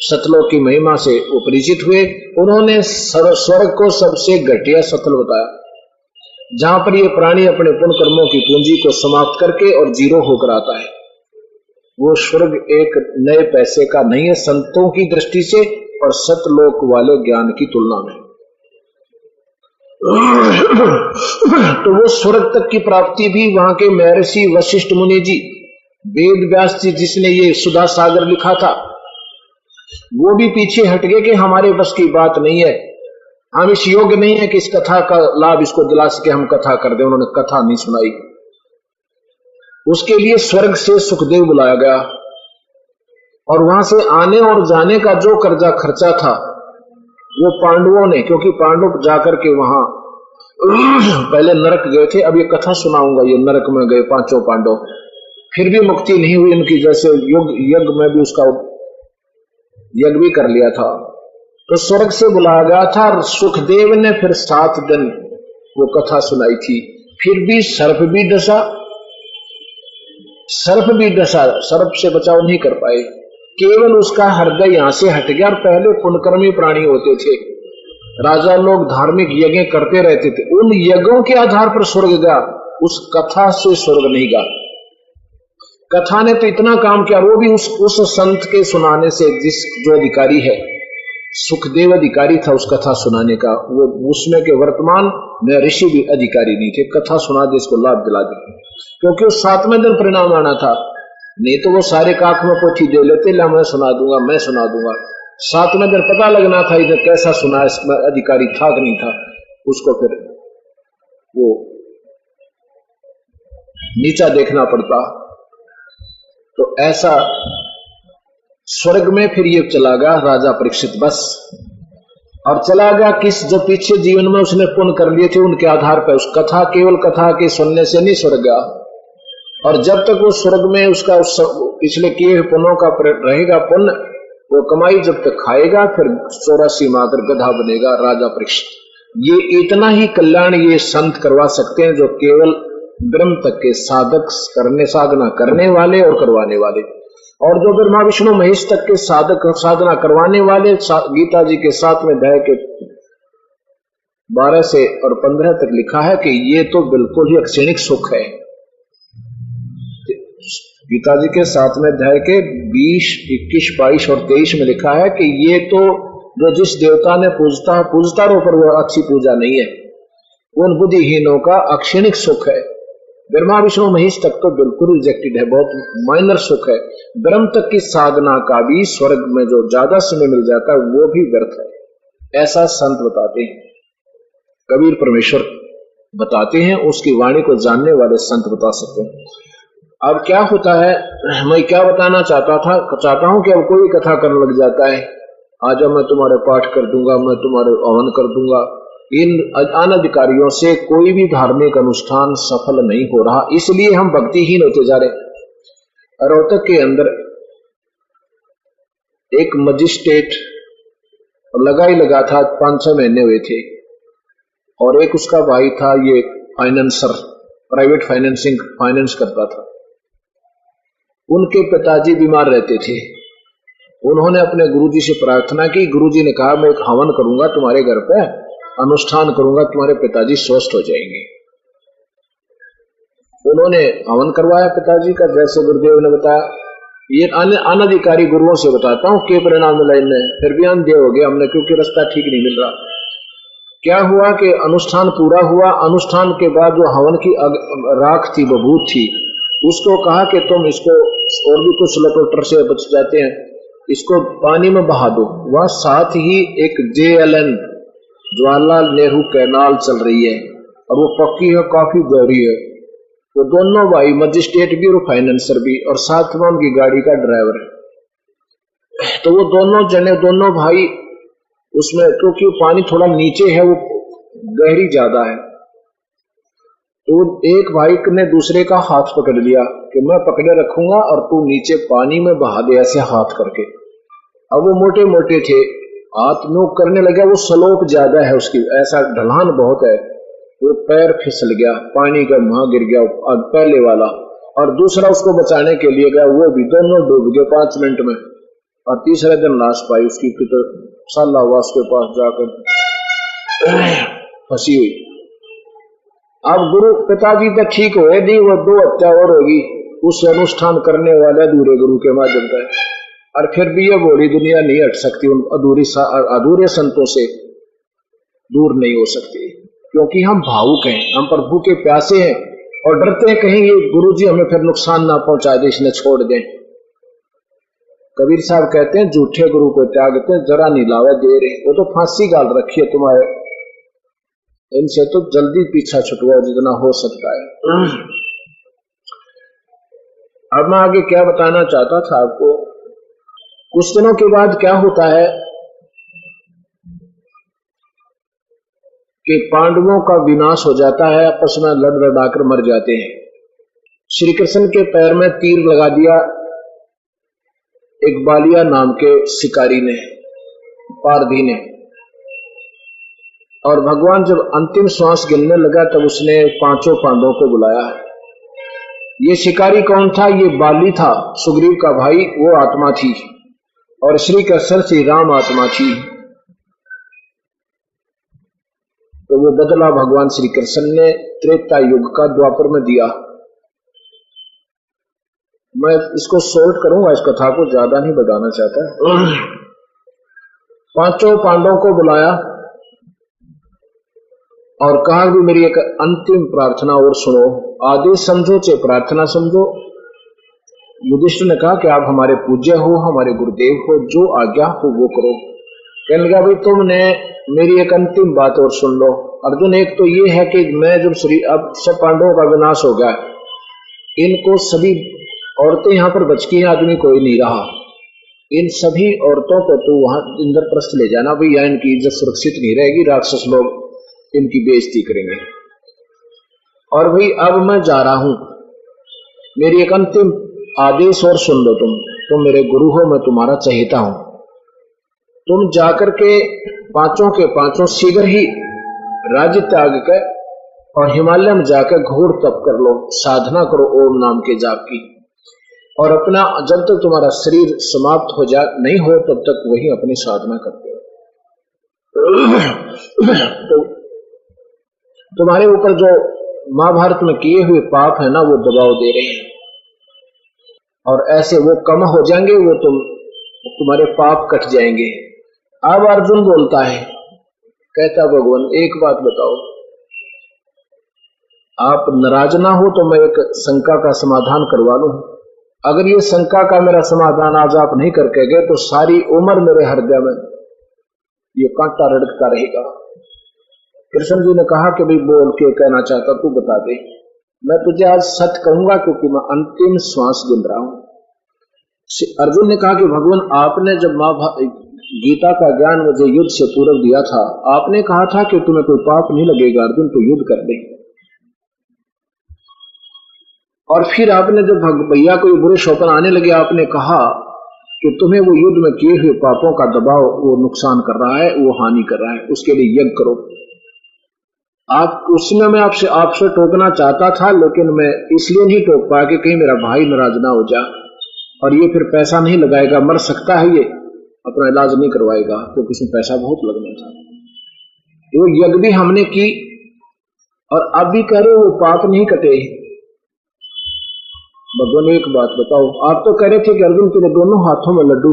सतलोक की महिमा से वो परिचित हुए, उन्होंने स्वर्ग को सबसे घटिया सतल बताया, जहां पर ये प्राणी अपने पुण्य कर्मों की पूंजी को समाप्त करके और जीरो होकर आता है। वो स्वर्ग एक नए पैसे का नहीं है संतों की दृष्टि से और सतलोक वाले ज्ञान की तुलना में। तो वो स्वर्ग तक की प्राप्ति भी वहां के महर्षि वशिष्ठ मुनि जी, वेद व्यास जी जिसने ये सुधा सागर लिखा था, वो भी पीछे हट गए कि हमारे बस की बात नहीं है, हम इस योग्य नहीं है कि इस कथा का लाभ इसको दिला सके, हम कथा कर दें। उन्होंने कथा नहीं सुनाई। उसके लिए स्वर्ग से सुखदेव बुलाया गया और वहां से आने और जाने का जो कर्जा खर्चा था वो पांडवों ने, क्योंकि पांडव जाकर के वहां पहले नरक गए थे, अब ये कथा सुनाऊंगा, ये नरक में गए 5 पांडव, फिर भी मुक्ति नहीं हुई उनकी, जैसे यज्ञ में भी उसका यज्ञ भी कर लिया था। तो स्वर्ग से बुलाया गया था और सुखदेव ने फिर 7 दिन वो कथा सुनाई थी। फिर भी सर्प भी डसा, सर्प से बचाव नहीं कर पाए, केवल उसका हृदय यहां से हट गया। और पहले पुण्यकर्मी प्राणी होते थे, राजा लोग धार्मिक यज्ञ करते रहते थे, उन यज्ञों के आधार पर स्वर्ग गया, उस कथा से स्वर्ग नहीं गया। कथा ने तो इतना काम किया, वो भी उस संत के सुनाने से, जो अधिकारी है, सुखदेव अधिकारी था उस कथा सुनाने का, वो उसमें के वर्तमान में ऋषि भी अधिकारी नहीं थे, कथा सुना दे, इसको लाभ दिला दे, क्योंकि उस 7वें दिन परिणाम आना था। नहीं तो वो सारे काख में पोथी दे लेते, ला मैं सुना दूंगा, मैं सुना दूंगा। 7वें दिन पता लगना था इधर कैसा सुना, इसमें अधिकारी था कि नहीं था, उसको फिर वो नीचा देखना पड़ता। तो ऐसा स्वर्ग में फिर ये चला गया राजा परीक्षित, बस। और चला गया किस, जो पीछे जीवन में उसने पुण्य कर लिए थे उनके आधार पर, उस कथा, केवल कथा के सुनने से नहीं स्वर्ग गया। और जब तक वो स्वर्ग में उसका पिछले किए पुण्यों का रहेगा पुण्य, वो कमाई जब तक खाएगा, फिर 84 माह कर गधा बनेगा राजा परीक्षित। ये इतना ही कल्याण ये संत करवा सकते हैं, जो केवल ब्रह्म तक के साधक करने, साधना करने वाले और करवाने वाले, और जो ब्रह्मा विष्णु महेश तक के साधक साधना करवाने वाले। गीता जी के 7वें अध्याय के 12 से और 15 तक लिखा है कि ये तो बिल्कुल ही क्षणिक सुख है। गीता जी के 7वें अध्याय के 20, 21, 22 और 23 में लिखा है कि ये तो जो जिस देवता ने पूजता रो पर वो अच्छी पूजा नहीं है, उन बुद्धिहीनों का अक्षणिक सुख है। ब्रह्मा विष्णु महेश तक तो बिल्कुल रिजेक्टेड है, बहुत माइनर सुख है। ब्रह्म तक की साधना का भी स्वर्ग में जो ज्यादा समय मिल जाता है वो भी व्यर्थ है, ऐसा संत बताते हैं। कबीर परमेश्वर बताते हैं, उसकी वाणी को जानने वाले संत बता सकते हैं। अब क्या होता है, मैं क्या बताना चाहता हूं कि अब कोई कथा करने लग जाता है, आज मैं तुम्हारे पाठ कर दूंगा, मैं तुम्हारे हवन कर दूंगा। इन अनधिकारियों से कोई भी धार्मिक अनुष्ठान सफल नहीं हो रहा, इसलिए हम भक्तिहीन होते जा रहे। रोहतक के अंदर एक मजिस्ट्रेट लगा था, 5-6 महीने हुए थे, और एक उसका भाई था, ये फाइनेंसर, प्राइवेट फाइनेंस करता था। उनके पिताजी बीमार रहते थे। उन्होंने अपने गुरुजी से प्रार्थना की, गुरुजी ने कहा मैं एक हवन करूंगा तुम्हारे घर पे, अनुष्ठान करूंगा, तुम्हारे पिताजी स्वस्थ हो जाएंगे। उन्होंने हवन करवाया पिताजी का, जैसे गुरुदेव ने बताया। ये अनधिकारी गुरुओं से बताता हूं के परिणाम मिला इनमें, फिर भी अंधे हो गए हमने, क्योंकि रास्ता ठीक नहीं मिल रहा। क्या हुआ कि अनुष्ठान पूरा हुआ। अनुष्ठान के बाद जो हवन की राख थी, बबूत थी, उसको कहा कि तुम इसको, और भी कुछ लकोटर से बच जाते हैं, इसको पानी में बहा दो। वह साथ ही एक JLN जवाहरलाल नेहरू कैनाल चल रही है, और वो पक्की है, काफी गहरी है। तो दोनों भाई, मजिस्ट्रेट भी और फाइनेंसर भी, और साथ में उनकी गाड़ी का ड्राइवर है। तो वो दोनों भाई उसमें, क्योंकि पानी थोड़ा नीचे है, वो गहरी ज्यादा है, तो एक भाई ने दूसरे का हाथ पकड़ लिया कि मैं पकड़े रखूंगा और तू नीचे पानी में बहा दे, ऐसे हाथ करके। अब वो मोटे मोटे थे, हाथ में करने लगे, वो स्लोप ज्यादा है उसकी, ऐसा ढलान बहुत है, वो पैर फिसल गया, पानी का वहां गिर गया पहले वाला, और दूसरा उसको बचाने के लिए गया, वो भी, दोनों डूब गए 5 मिनट में। और तीसरे दिन लाश पाई उसकी, तो साला हुआ उसके पास जाकर फंसी हुई। अब गुरु पिताजी तो ठीक हुए दी, वो 2 हत्या और होगी उस अनुष्ठान करने वाले अधूरे गुरु के माध्यम से। और फिर भी ये बड़ी दुनिया नहीं हट सकती, उन अधूरे संतों से दूर नहीं हो सकती, क्योंकि हम भावुक हैं, हम प्रभु के प्यासे हैं, और डरते हैं कहीं ये गुरु जी हमें फिर नुकसान ना पहुंचा दे, इसने छोड़ दें। कबीर साहब कहते हैं झूठे गुरु को त्यागते जरा नहीं लावे दे रहे, वो तो फांसी गाल रखी है तुम्हारे, इनसे तो जल्दी पीछा छुटवाओ जितना हो सकता है। अब मैं आगे क्या बताना चाहता था आपको, कुछ दिनों के बाद क्या होता है कि पांडवों का विनाश हो जाता है, आपस में लड़ लड़ाकर मर जाते हैं। श्री कृष्ण के पैर में तीर लगा दिया एक बालिया नाम के शिकारी ने, पारधी ने, और भगवान जब अंतिम श्वास गिनने लगा तब उसने 5 पांडवों को बुलाया। ये शिकारी कौन था? ये बाली था, सुग्रीव का भाई, वो आत्मा थी, और श्री कृष्ण श्री राम आत्मा थी। तो वो बदला भगवान श्री कृष्ण ने त्रेता युग का द्वापर में दिया। मैं इसको शॉर्ट करूंगा, इस कथा को ज्यादा नहीं बताना चाहता। पांचों पांडवों को बुलाया और कहा कि मेरी एक अंतिम प्रार्थना और सुनो, आदेश समझो चाहे प्रार्थना समझो। युधिष्ठिर ने कहा कि आप हमारे पूज्य हो, हमारे गुरुदेव हो, जो आज्ञा हो वो करो। कहने लगा भाई तुमने मेरी एक अंतिम बात और सुन लो। अर्जुन, एक तो ये है कि मैं जब अब सब पांडवों का विनाश हो गया, इनको सभी औरतें यहाँ पर बच गई, आदमी कोई नहीं रहा, इन सभी औरतों को तो वहां इंद्रप्रस्थ ले जाना भैया, इनकी इज्जत सुरक्षित नहीं रहेगी, राक्षस लोग इनकी बेइज्जती करेंगे। और भाई अब मैं जा रहा हूं, मेरी एक अंतिम आदेश और सुन लो, तुम मेरे गुरु हो, मैं तुम्हारा चहेता हूं। तुम जाकर के पांचों के पांचों शीघ्र ही राज्य त्याग कर और हिमालय में जाकर घोर तप कर लो, साधना करो ओम नाम के जाप की, और अपना जब तक तुम्हारा शरीर समाप्त हो जा नहीं हो तब तक वही अपनी साधना करते हो। तो तुम्हारे ऊपर जो महाभारत में किए हुए पाप है ना, वो दबाव दे रहे हैं, और ऐसे वो कम हो जाएंगे, वो तुम्हारे पाप कट जाएंगे। अब अर्जुन बोलता है, कहता भगवान एक बात बताओ, आप नाराज ना हो तो मैं एक शंका का समाधान करवा लूं। अगर ये शंका का मेरा समाधान आज आप नहीं करके गए तो सारी उम्र मेरे हृदय में ये कांटा रड़कता रहेगा। कृष्ण जी ने कहा कि भाई बोल के कहना चाहता, तू बता दे, मैं तुझे आज सच कहूंगा क्योंकि मैं अंतिम श्वास गिन रहा हूं। अर्जुन ने कहा कि भगवान आपने जब गीता का ज्ञान मुझे युद्ध से पूर्व दिया था, आपने कहा था कि तुम्हें कोई पाप नहीं लगेगा अर्जुन, तो युद्ध कर ले। और फिर आपने जब भैया कोई बुरे स्वप्न आने लगे, आपने कहा कि तुम्हें वो युद्ध में किए हुए पापों का दबाव वो नुकसान कर रहा है, वो हानि कर रहा है, उसके लिए यज्ञ करो। आप उसमें मैं आपसे टोकना चाहता था, लेकिन मैं इसलिए नहीं टोक पाया कि कहीं मेरा भाई नाराज ना हो जाए, और ये फिर पैसा नहीं लगाएगा, मर सकता है, ये अपना इलाज नहीं करवाएगा, क्योंकि इसमें पैसा बहुत लगना था। वो यज्ञ भी हमने की, और अब भी कह रहे वो पाप नहीं कटे। भगवान एक बात बताओ, आप तो कह रहे थे कि अर्जुन तेरे दोनों हाथों में लड्डू,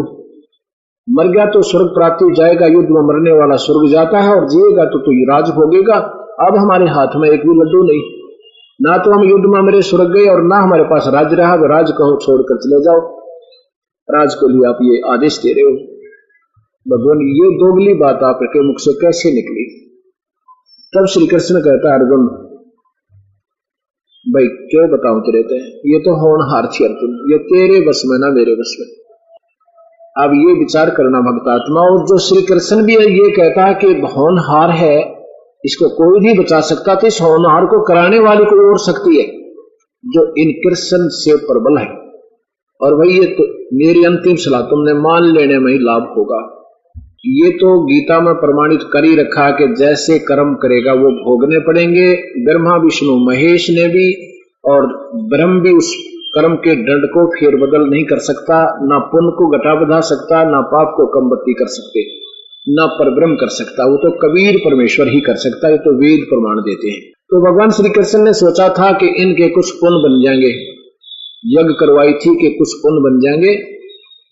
मर गया तो स्वर्ग प्राप्ति जाएगा, युद्ध में मरने वाला स्वर्ग जाता है, और जिएगा तो तू राज भोगेगा। अब हमारे हाथ में एक भी लड्डू नहीं, ना तो हम युद्ध में मरे स्वर्ग गए, और ना हमारे पास राज रहा, राज कहो छोड़कर चले जाओ, राज के लिए आप ये आदेश दे रहे हो। भगवान ये दोगली बात आपके मुख से कैसे निकली? तब श्री कृष्ण कहता है, अर्जुन भाई क्यों बताऊं तेरे ते, ये तो होनहार थी अर्जुन, ये तेरे बस में ना मेरे बस में। अब ये विचार करना भक्तात्मा, और जो श्री कृष्ण भी ये कहता है कि होनहार है, इसको कोई नहीं बचा सकता, तो इस होनहार को कराने वाली कोई और शक्ति है जो इन कृष्ण से प्रबल है। और भाई ये तो मेरी अंतिम सलाह, तुमने मान लेने में ही लाभ होगा। ये तो गीता में प्रमाणित कर ही रखा है कि जैसे कर्म करेगा वो भोगने पड़ेंगे। ब्रह्मा विष्णु महेश ने भी, और ब्रह्म भी उस कर्म के दंड को फेर बदल नहीं कर सकता, ना पुण्य को घटा बढ़ा सकता, ना पाप को कम बत्ती कर सकते, ना परब्रह्म कर सकता, वो तो कबीर परमेश्वर ही कर सकता है, तो वेद प्रमाण देते हैं। तो भगवान श्री कृष्ण ने सोचा था कि इनके कुछ पुण्य बन जाएंगे, यज्ञ करवाई थी कि कुछ पुण्य बन जाएंगे,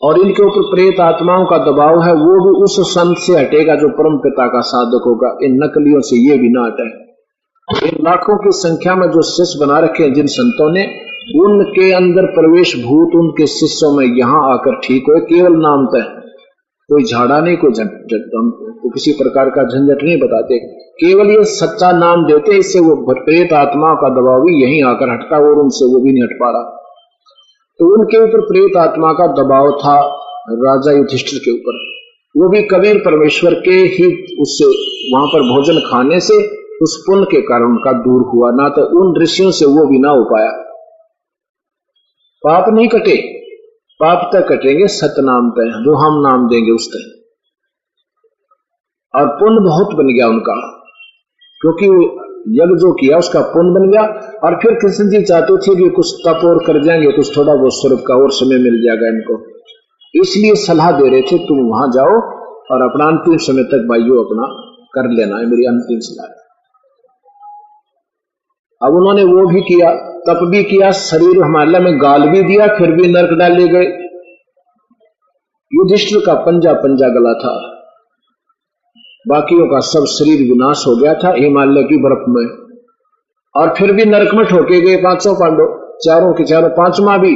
और इनके ऊपर प्रेत आत्माओं का दबाव है, वो भी उस संत से हटेगा जो परम पिता का साधक होगा, इन नकलियों से ये भी ना हटे। इन लाखों की संख्या में जो शिष्य बना रखे हैं जिन संतों ने, उनके अंदर प्रवेश भूत उनके शिष्यों में यहाँ आकर ठीक हो, केवल नाम तय, कोई झाड़ा नहीं, कोई तो किसी प्रकार का झंझट नहीं बताते, केवल ये सच्चा नाम देते, इससे वो प्रेत आत्माओं का दबाव भी यहीं आकर हटता, और उनसे वो भी नहीं हट पा रहा। तो उनके ऊपर प्रेत आत्मा का दबाव था राजा युधिष्ठिर के ऊपर, वो भी कबीर परमेश्वर के ही उससे वहां पर भोजन खाने से उस पुण्य के कारण उनका दूर हुआ, ना तो उन ऋषियों से वो भी ना हो पाया। पाप नहीं कटे, पाप तक कटेंगे सतनाम तय, जो हम नाम देंगे उस तय। और पुण्य बहुत बन गया उनका, क्योंकि यज्ञ जो किया उसका पुण्य बन गया। और फिर कृष्ण जी चाहते थे कि कुछ तप और कर जाएंगे, कुछ थोड़ा बहुत स्वर्ग का और समय मिल जाएगा इनको, इसलिए सलाह दे रहे थे तुम वहां जाओ और अपना अंतिम समय तक भाइयों अपना कर लेना है, मेरी अंतिम सलाह। अब उन्होंने वो भी किया, तप भी किया, शरीर हिमालय में गाल भी दिया, फिर भी नरक डाले गए। युधिष्ठिर का पंजा पंजा गला था, बाकियों का सब शरीर विनाश हो गया था हिमालय की बर्फ में, और फिर भी नरक में ठोके गए पांचों पांडव, चारों के चारों। पांचवा भी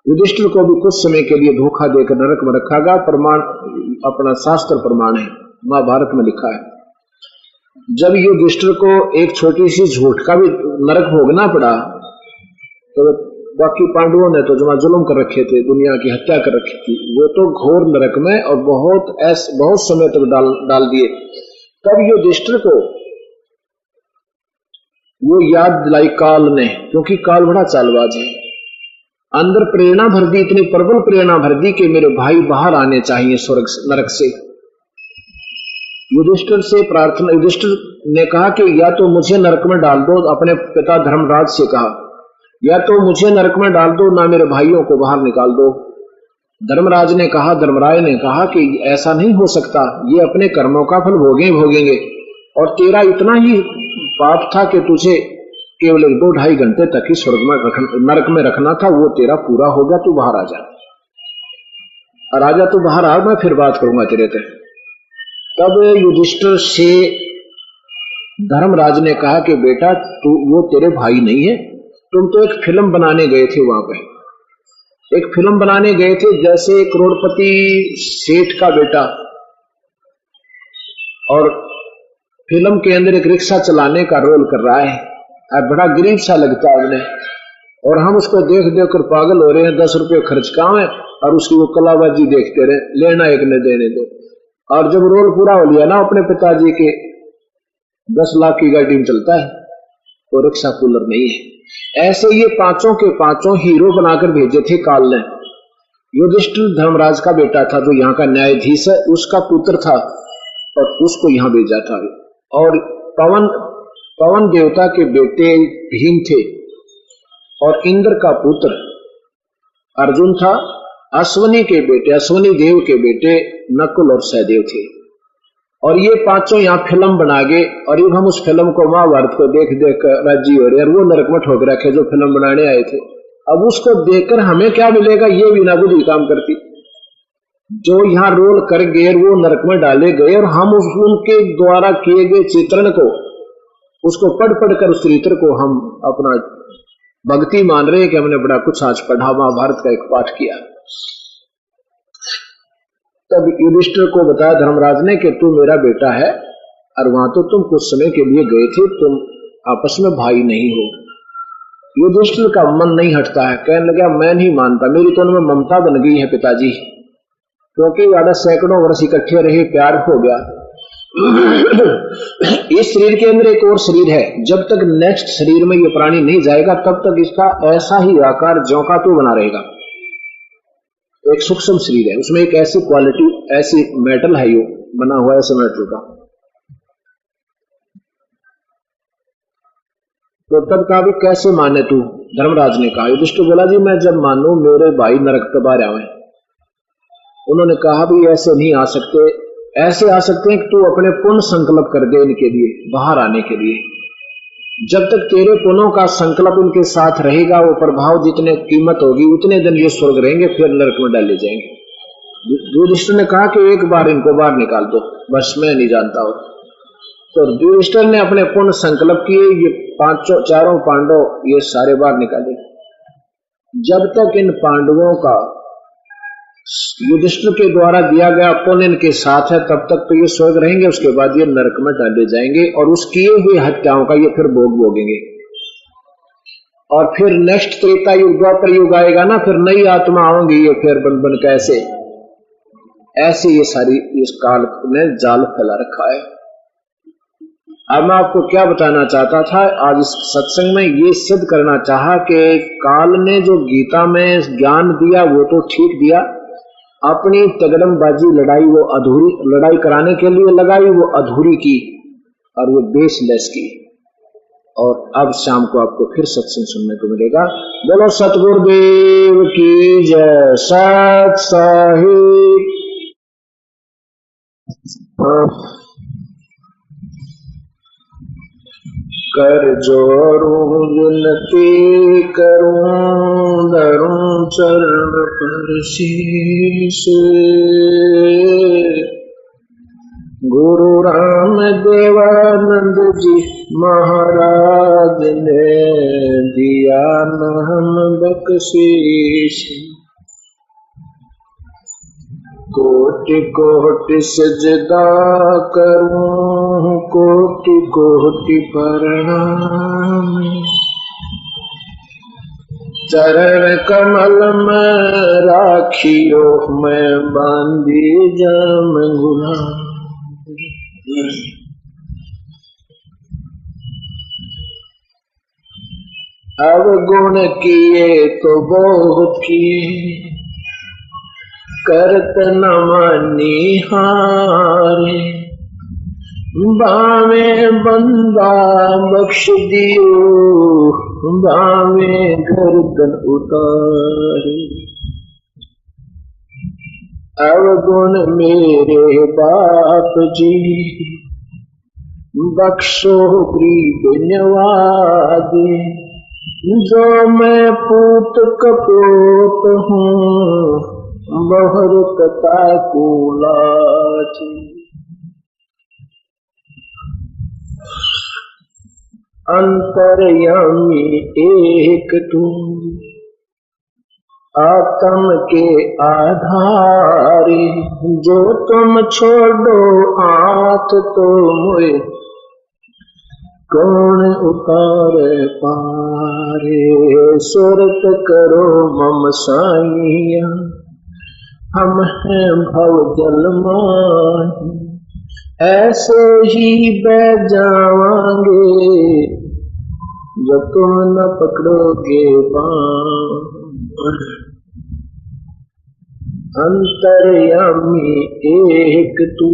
युधिष्ठिर को भी कुछ समय के लिए धोखा देकर नरक में रखा गया। प्रमाण अपना शास्त्र प्रमाण है, महाभारत में लिखा है। जब युधिष्ठिर को एक छोटी सी झूठ का भी नरक भोगना पड़ा, तो बाकी पांडवों ने तो जमा जुल्म कर रखे थे, दुनिया की हत्या कर रखी थी, वो तो घोर नरक में और बहुत समय तक डाल दिए। तब युधिष्ठिर को वो याद दिलाई काल ने, क्योंकि काल बड़ा चालबाज है, अंदर प्रेरणा भर दी, इतनी प्रबल प्रेरणा भर दी कि मेरे भाई बाहर आने चाहिए स्वर्ग नरक से। युधिष्ठिर से प्रार्थना, युधिष्ठिर ने कहा कि या तो मुझे नरक में डाल दो, अपने पिता धर्मराज से कहा, या तो मुझे नरक में डाल दो, ना मेरे भाइयों को बाहर निकाल दो। धर्मराज ने कहा, धर्मराज ने कहा कि ऐसा नहीं हो सकता, ये अपने कर्मों का फल भोगेंगे, और तेरा इतना ही पाप था कि तुझे केवल 2-2.5 घंटे तक ही स्वर्ग में नरक में रखना था, वो तेरा पूरा हो गया, तू बाहर आ जा। और आजा, तू बाहर आ, मैं फिर बात करूंगा तेरे से। तब युधिष्ठिर से धर्मराज ने कहा कि बेटा, तू वो तेरे भाई नहीं है, तुम तो एक फिल्म बनाने गए थे, वहां पे एक फिल्म बनाने गए थे, जैसे करोड़पति सेठ का बेटा, और फिल्म के अंदर एक रिक्शा चलाने का रोल कर रहा है, अब बड़ा गरीब सा लगता है उन्हें, और हम उसको देख देख कर पागल हो रहे हैं, 10 रुपये खर्च काम है, और उसकी वो कलाबाजी देखते रहे, लेना एक ने देने दो। और जब रोल पूरा हो लिया ना, अपने पिताजी के 10 लाख की गाड़ी में चलता है, तो रिक्शा कूलर नहीं है। ऐसे ये पांचों के पांचों हीरो बनाकर भेजे थे काल ने। युधिष्ठिर धर्मराज का बेटा था, जो यहाँ का न्यायाधीश है, उसका पुत्र था, और उसको यहाँ भेजा था। और पवन देवता के बेटे भीम थे, और इंद्र का पुत्र अर्जुन था। अश्वनी के बेटे, अश्वनी देव के बेटे नकुल और सहदेव थे। और ये पांचों यहाँ फिल्म बना गए, और अब हम उस फिल्म को, महाभारत को देख देख राजी हो रहे हैं, और वो नरक में ठोक रखे जो फिल्म बनाने आए थे। अब उसको देखकर हमें क्या मिलेगा, ये बिना बुद्धि काम करती। जो यहाँ रोल कर गए वो नरक में डाले गए, और हम उनके द्वारा किए गए चित्रण को, उसको पढ़ कर उस चरित्र को हम अपना भक्ति मान रहे हैं कि हमने बड़ा कुछ आज पढ़ा, महाभारत का एक पाठ किया। तब युधिष्ठिर को बताया धर्मराज ने कि तू मेरा बेटा है, और वहां तो तुम कुछ समय के लिए गए थे, तुम आपस में भाई नहीं हो। युधिष्ठिर का मन नहीं हटता है, कहने लगा मैं नहीं मानता, मेरी तो उनमें ममता बन गई है पिताजी, क्योंकि ज्यादा सैकड़ों वर्ष इकट्ठे रहे, प्यार हो गया। इस शरीर के अंदर एक और शरीर है, जब तक नेक्स्ट शरीर में ये प्राणी नहीं जाएगा, तब तक इसका ऐसा ही आकार ज्यों का त्यों बना रहेगा। एक सूक्ष्म शरीर है, उसमें एक ऐसी क्वालिटी, ऐसी मेटल है, यो बना हुआ है ऐसे मेटल का। तो तब कहा भी कैसे माने तू, धर्मराज ने कहा। युधिष्ठिर बोला जी मैं जब मानू, मेरे भाई नरक के बाहर आवे। उन्होंने कहा भी ऐसे नहीं आ सकते, ऐसे आ सकते हैं कि तू अपने पुण्य संकल्प कर दे इनके लिए बाहर आने के लिए। जब तक तेरे पुण्यों का संकल्प इनके साथ रहेगा, वो प्रभाव जितने कीमत होगी उतने दिन ये स्वर्ग रहेंगे, फिर नरक में डाले जाएंगे। युधिष्ठिर ने कहा कि एक बार इनको बाहर निकाल दो, बस मैं नहीं जानता हूं। तो युधिष्ठिर ने अपने पुण्य संकल्प किए, ये चारों पांडव ये सारे बाहर निकाले। जब तक इन पांडवों का युधिष्ठिर के द्वारा दिया गया पुण्य इनके साथ है, तब तक तो ये स्वर्ग रहेंगे, उसके बाद ये नरक में डाले जाएंगे, और उस किए हुए हत्याओं का ये फिर भोग भोगेंगे। और फिर नेक्स्ट त्रेता युग, द्वापर युग आएगा ना, फिर नई आत्मा आएंगी, ये फिर बन बन कैसे ऐसे ये सारी इस काल ने जाल फैला रखा है। अब मैं आपको क्या बताना चाहता था आज इस सत्संग में, ये सिद्ध करना चाहा कि काल ने जो गीता में ज्ञान दिया वो तो ठीक दिया, अपनी तगड़मबाजी लड़ाई वो अधूरी, लड़ाई कराने के लिए लगाई, वो अधूरी की, और वो बेसलेस की। और अब शाम को आपको फिर सत्संग सुनने को मिलेगा। बोलो सतगुरुदेव की जय। सत साहिब कर जोरूं विनती करूं धरूं चरण पर शीश। गुरु राम देवानंद जी महाराज ने दिया नाम बख्शीश। कोटि कोटि सजदा करूं कोटि कोटि प्रणाम। चरण कमल में राखियो मैं बांधी जाम गुलाम। अवगुण किए तो बहुत किए करत न मानी हारे। बावे बंदा बख्श दियो बावे गर्दन उतारे। अवगुण मेरे बाप जी बख्शो गरीब नवाजे। जो मैं पूत कपोत हूँ बहुत ताकुलाच। अंतर्यामी एक तू आत्म के आधारे। जो तुम छोड़ो हाथ तो मुझे कौन उतारे पारे। सुरत करो मम साइया हम हैं भव जल माही। ऐसे ही बह जावांगे जब तुम न पकड़ोगे बाण। अंतर्यामी एक तू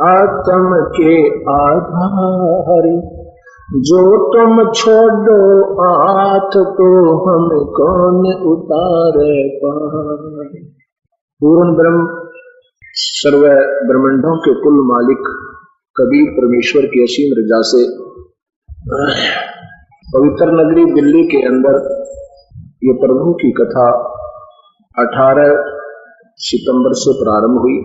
आत्म के आधारे। जो तुम छोड़ो हाथ तो हम कौन उतारे पाए। पूर्ण ब्रह्म सर्व ब्रह्मांडों के कुल मालिक कबीर परमेश्वर की असीम रजा से पवित्र नगरी दिल्ली के अंदर ये प्रभु की कथा 18 सितंबर से प्रारंभ हुई।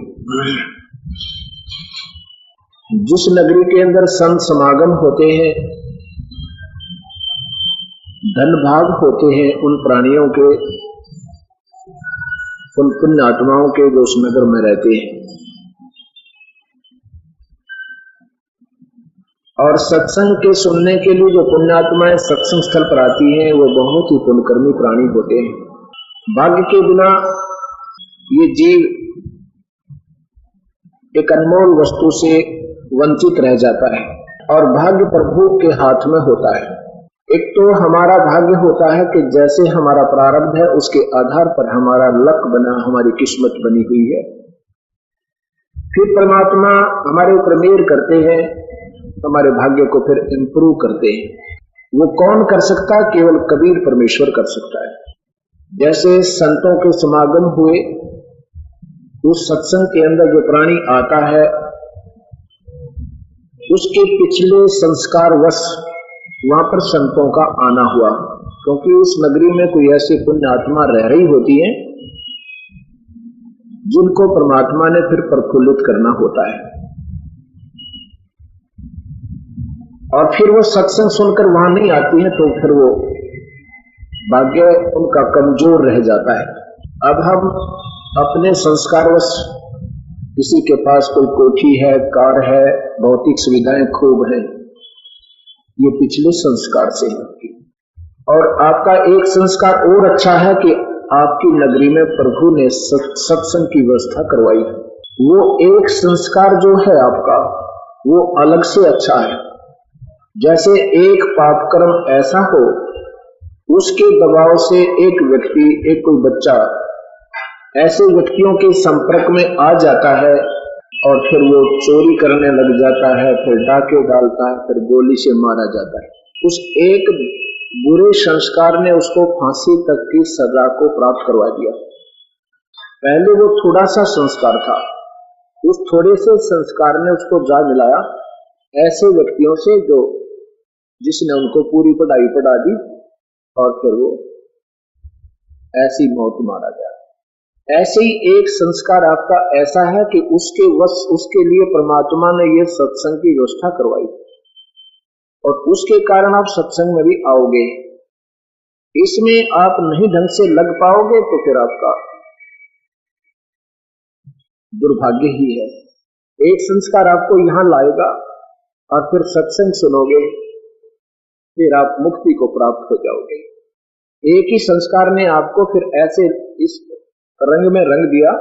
जिस नगरी के अंदर संत समागम होते हैं, धन भाग होते हैं उन प्राणियों के, उन पुण्य आत्माओं के जो उस नगर में रहते हैं। और सत्संग के सुनने के लिए जो पुण्यात्माएं सत्संग स्थल पर आती हैं वो बहुत ही पुण्यकर्मी प्राणी होते हैं। भाग्य के बिना ये जीव एक अनमोल वस्तु से वंचित रह जाता है और भाग्य प्रभु के हाथ में होता है। एक तो हमारा भाग्य होता है कि जैसे हमारा प्रारब्ध है उसके आधार पर हमारा लक बना, हमारी किस्मत बनी हुई है। फिर परमात्मा हमारे ऊपर मेहर करते हैं, हमारे भाग्य को फिर इंप्रूव करते हैं। वो कौन कर सकता है? केवल कबीर परमेश्वर कर सकता है। जैसे संतों के समागम हुए, उस सत्संग के अंदर जो प्राणी आता है उसके पिछले संस्कार वश वहां पर संतों का आना हुआ, क्योंकि उस नगरी में कोई ऐसी पुण्य आत्मा रह रही होती है जिनको परमात्मा ने फिर प्रफुल्लित करना होता है। और फिर वो सत्संग सुनकर वहां नहीं आती है तो फिर वो भाग्य उनका कमजोर रह जाता है। अब हम अपने संस्कारवश किसी के पास कोई कोठी है, कार है, भौतिक सुविधाएं खूब है, ये पिछले संस्कार से है। और आपका एक संस्कार और अच्छा है कि आपकी नगरी में प्रभु ने सत्संग की व्यवस्था करवाई। वो एक संस्कार जो है आपका वो अलग से अच्छा है। जैसे एक पाप कर्म ऐसा हो, उसके दबाव से एक व्यक्ति, एक कोई बच्चा ऐसे व्यक्तियों के संपर्क में आ जाता है और फिर वो चोरी करने लग जाता है, फिर डाके डालता है, फिर गोली से मारा जाता है। उस एक बुरे संस्कार ने उसको फांसी तक की सजा को प्राप्त करवा दिया। पहले वो थोड़ा सा संस्कार था, उस थोड़े से संस्कार ने उसको जा मिलाया ऐसे व्यक्तियों से जो जिसने उनको पूरी पढ़ाई पढ़ा दी और फिर वो ऐसी मौत मारा गया। ऐसे ही एक संस्कार आपका ऐसा है कि उसके लिए परमात्मा ने ये सत्संग की व्यवस्था करवाई और उसके कारण आप सत्संग में भी आओगे। इसमें आप नहीं ढंग से लग पाओगे तो फिर आपका दुर्भाग्य ही है। एक संस्कार आपको यहां लाएगा और फिर सत्संग सुनोगे, फिर आप मुक्ति को प्राप्त हो जाओगे। एक ही संस्कार ने आपको फिर ऐसे इस रंग में रंग दिया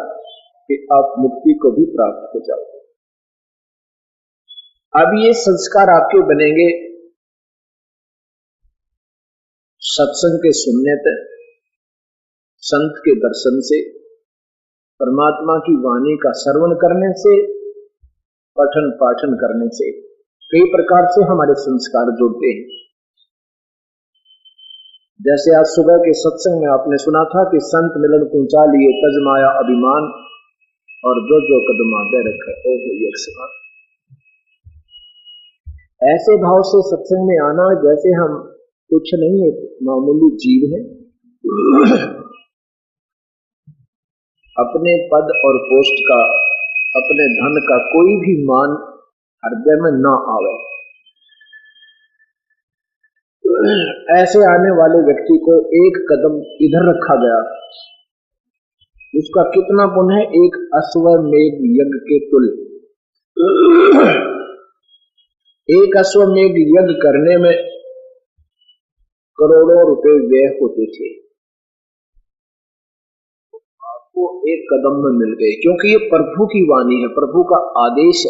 कि आप मुक्ति को भी प्राप्त हो जाओगे। अब ये संस्कार आपके बनेंगे सत्संग के सुनने से, संत के दर्शन से, परमात्मा की वाणी का श्रवण करने से, पठन पाठन करने से। कई प्रकार से हमारे संस्कार जुड़ते हैं। जैसे आज सुबह के सत्संग में आपने सुना था कि संत मिलन कुंचा लिए तज माया अभिमान और जो जो कदम आगे रखे ओ एक समान। ऐसे भाव से सत्संग में आना जैसे हम कुछ नहीं है, मामूली जीव है। अपने पद और पोस्ट का, अपने धन का कोई भी मान हृदय में ना आवे। ऐसे आने वाले व्यक्ति को एक कदम इधर रखा गया, उसका कितना पुण्य है, एक अश्वमेध यज्ञ के तुल्य। एक अश्वमेध यज्ञ करने में करोड़ों रुपए व्यय होते थे, आपको एक कदम में मिल गए, क्योंकि ये प्रभु की वाणी है, प्रभु का आदेश है।